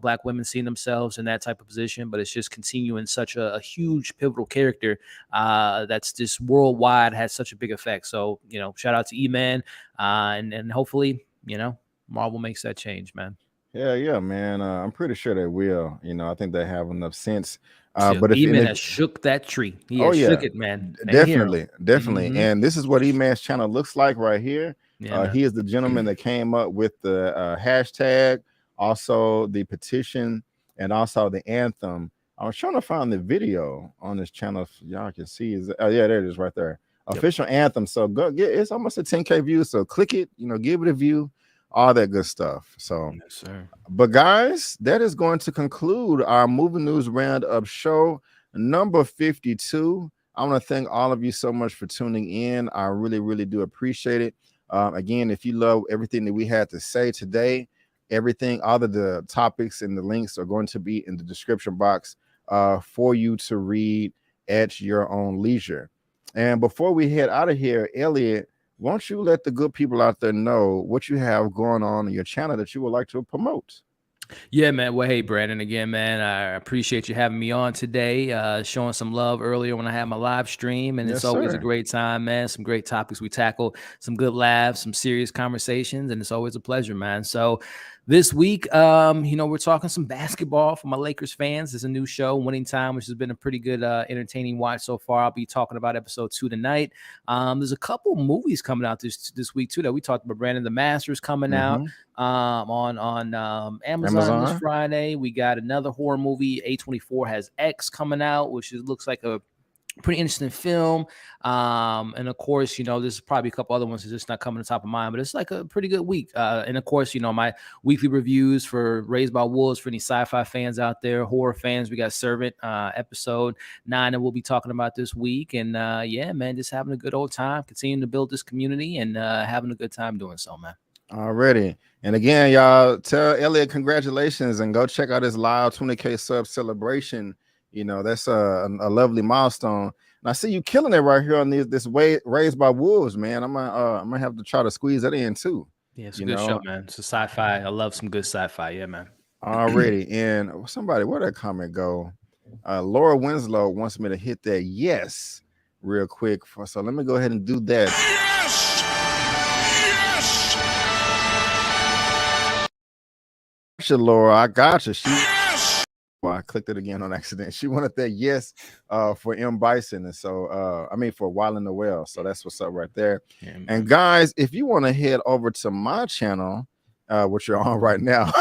Black women seeing themselves in that type of position, but it's just continuing such a huge pivotal character that's just worldwide, has such a big effect. So, shout out to E-Man and hopefully, Marvel makes that change, man. Yeah, man. I'm pretty sure they will. I think they have enough sense. But if E-Man has shook that tree, shook it, man. Definitely. Mm-hmm. And this is what E-Man's channel looks like right here. He is the gentleman that came up with the hashtag, also the petition, and also the anthem. I was trying to find the video on this channel. If y'all can see, there it is right there. Official anthem. So go get, it's almost a 10K view. So click it, give it a view. All that good stuff. So, yes, sir. But guys, that is going to conclude our movie news roundup show number 52. I want to thank all of you so much for tuning in. I really, really do appreciate it. Again, if you love everything that we had to say today, all of the topics and the links are going to be in the description box for you to read at your own leisure. And before we head out of here, Elliot, won't you let the good people out there know what you have going on in your channel that you would like to promote? Yeah, man. Well, hey, Brandon, again, man, I appreciate you having me on today, showing some love earlier when I had my live stream. And it's always a great time, man. Some great topics we tackle, some good laughs, some serious conversations, and it's always a pleasure, man. So this week, we're talking some basketball for my Lakers fans. There's a new show, Winning Time, which has been a pretty good, entertaining watch so far. I'll be talking about episode 2 tonight. There's a couple movies coming out this week too that we talked about. Brandon, The Masters coming out on Amazon this Friday. We got another horror movie. A24 has X coming out, which looks like a pretty interesting film. And of course, there's probably a couple other ones that's just not coming to the top of mind, but it's like a pretty good week. And of course, my weekly reviews for Raised by Wolves for any sci-fi fans out there, horror fans. We got Servant episode 9 that we'll be talking about this week. And yeah, man, just having a good old time, continuing to build this community and having a good time doing so, man. Already. And again, y'all, tell Elliot congratulations and go check out his live 20K sub celebration. That's a lovely milestone. And I see you killing it right here on this Raised by Wolves, man. I'm gonna have to try to squeeze that in too. Yeah, it's a good show, man. It's a sci-fi. I love some good sci-fi. Yeah, man. Already. And somebody, where'd that comment go? Laura Winslow wants me to hit that yes real quick. So let me go ahead and do that. Laura, I got you. Well, I clicked it again on accident. She wanted that yes for M. Bison. And so, for Wyland Noel. So that's what's up right there. Yeah, and guys, if you want to head over to my channel, which you're on right now,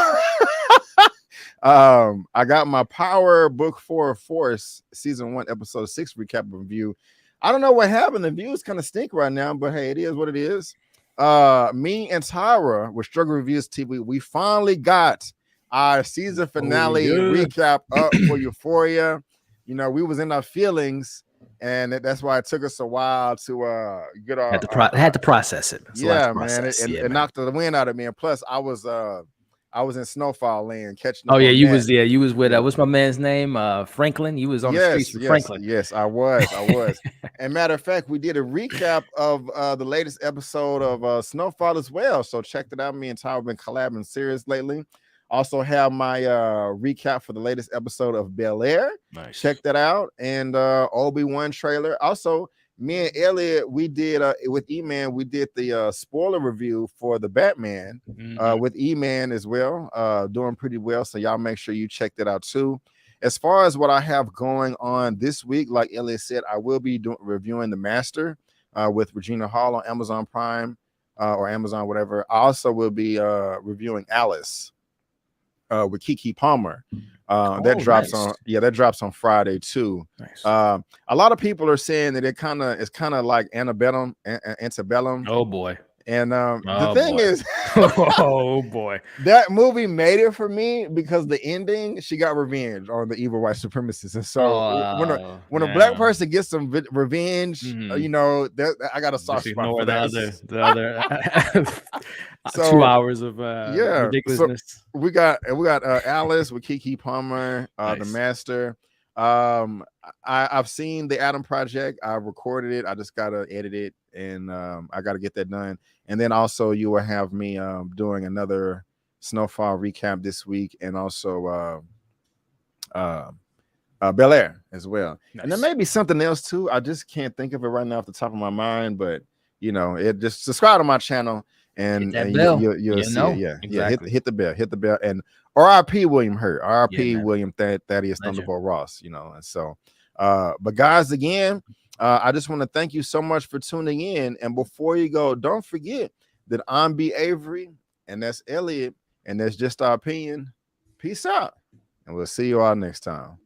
I got my Power Book 4 Force Season 1, Episode 6 recap review. I don't know what happened. The views kind of stink right now, but hey, it is what it is. Me and Tyra with Struggle Reviews TV, we finally got our season finale recap up for Euphoria. We was in our feelings, and that's why it took us a while to get our had to process it. Yeah, man. It knocked the wind out of me. And plus, I was I was in Snowfall Land catching Oh up yeah, on you that. was you was with what's my man's name? Franklin. You was on the streets with Franklin. Yes, I was. And matter of fact, we did a recap of the latest episode of Snowfall as well. So check that out. Me and Ty have been collabing serious lately. Also have my recap for the latest episode of Bel Air. Nice. Check that out. And Obi-Wan trailer. Also, me and Elliot, we did with Eman, we did the spoiler review for the Batman with Eman as well. Doing pretty well. So y'all make sure you check that out too. As far as what I have going on this week, like Elliot said, I will be reviewing The Master with Regina Hall on Amazon Prime or Amazon, whatever. I also will be reviewing Alice with Keke Palmer. That drops on that drops on Friday too. Nice. A lot of people are saying that it's kind of like Antebellum. Oh boy. And the thing is, oh boy, that movie made it for me because the ending, she got revenge on the evil white supremacists. And so when a black person gets some revenge, you know, that I got a soft spot for that. The other 2 hours of ridiculousness. So we got Alice with Keke Palmer, The Master. I've seen the Adam Project. I recorded it. I just gotta edit it, and I gotta get that done. And then also you will have me doing another Snowfall recap this week, and also Bel Air as well. Nice. And there may be something else too. I just can't think of it right now off the top of my mind, but you know, it just subscribe to my channel and you'll see it. Yeah, exactly. Hit the bell, and R.I.P. William Hurt, R.I.P. William Thaddeus Thunderbolt Ross, you know. And so but guys, again, I just want to thank you so much for tuning in. And before you go, don't forget that I'm B. Avery, and that's Elliot, and that's Just Our Opinion. Peace out, and we'll see you all next time.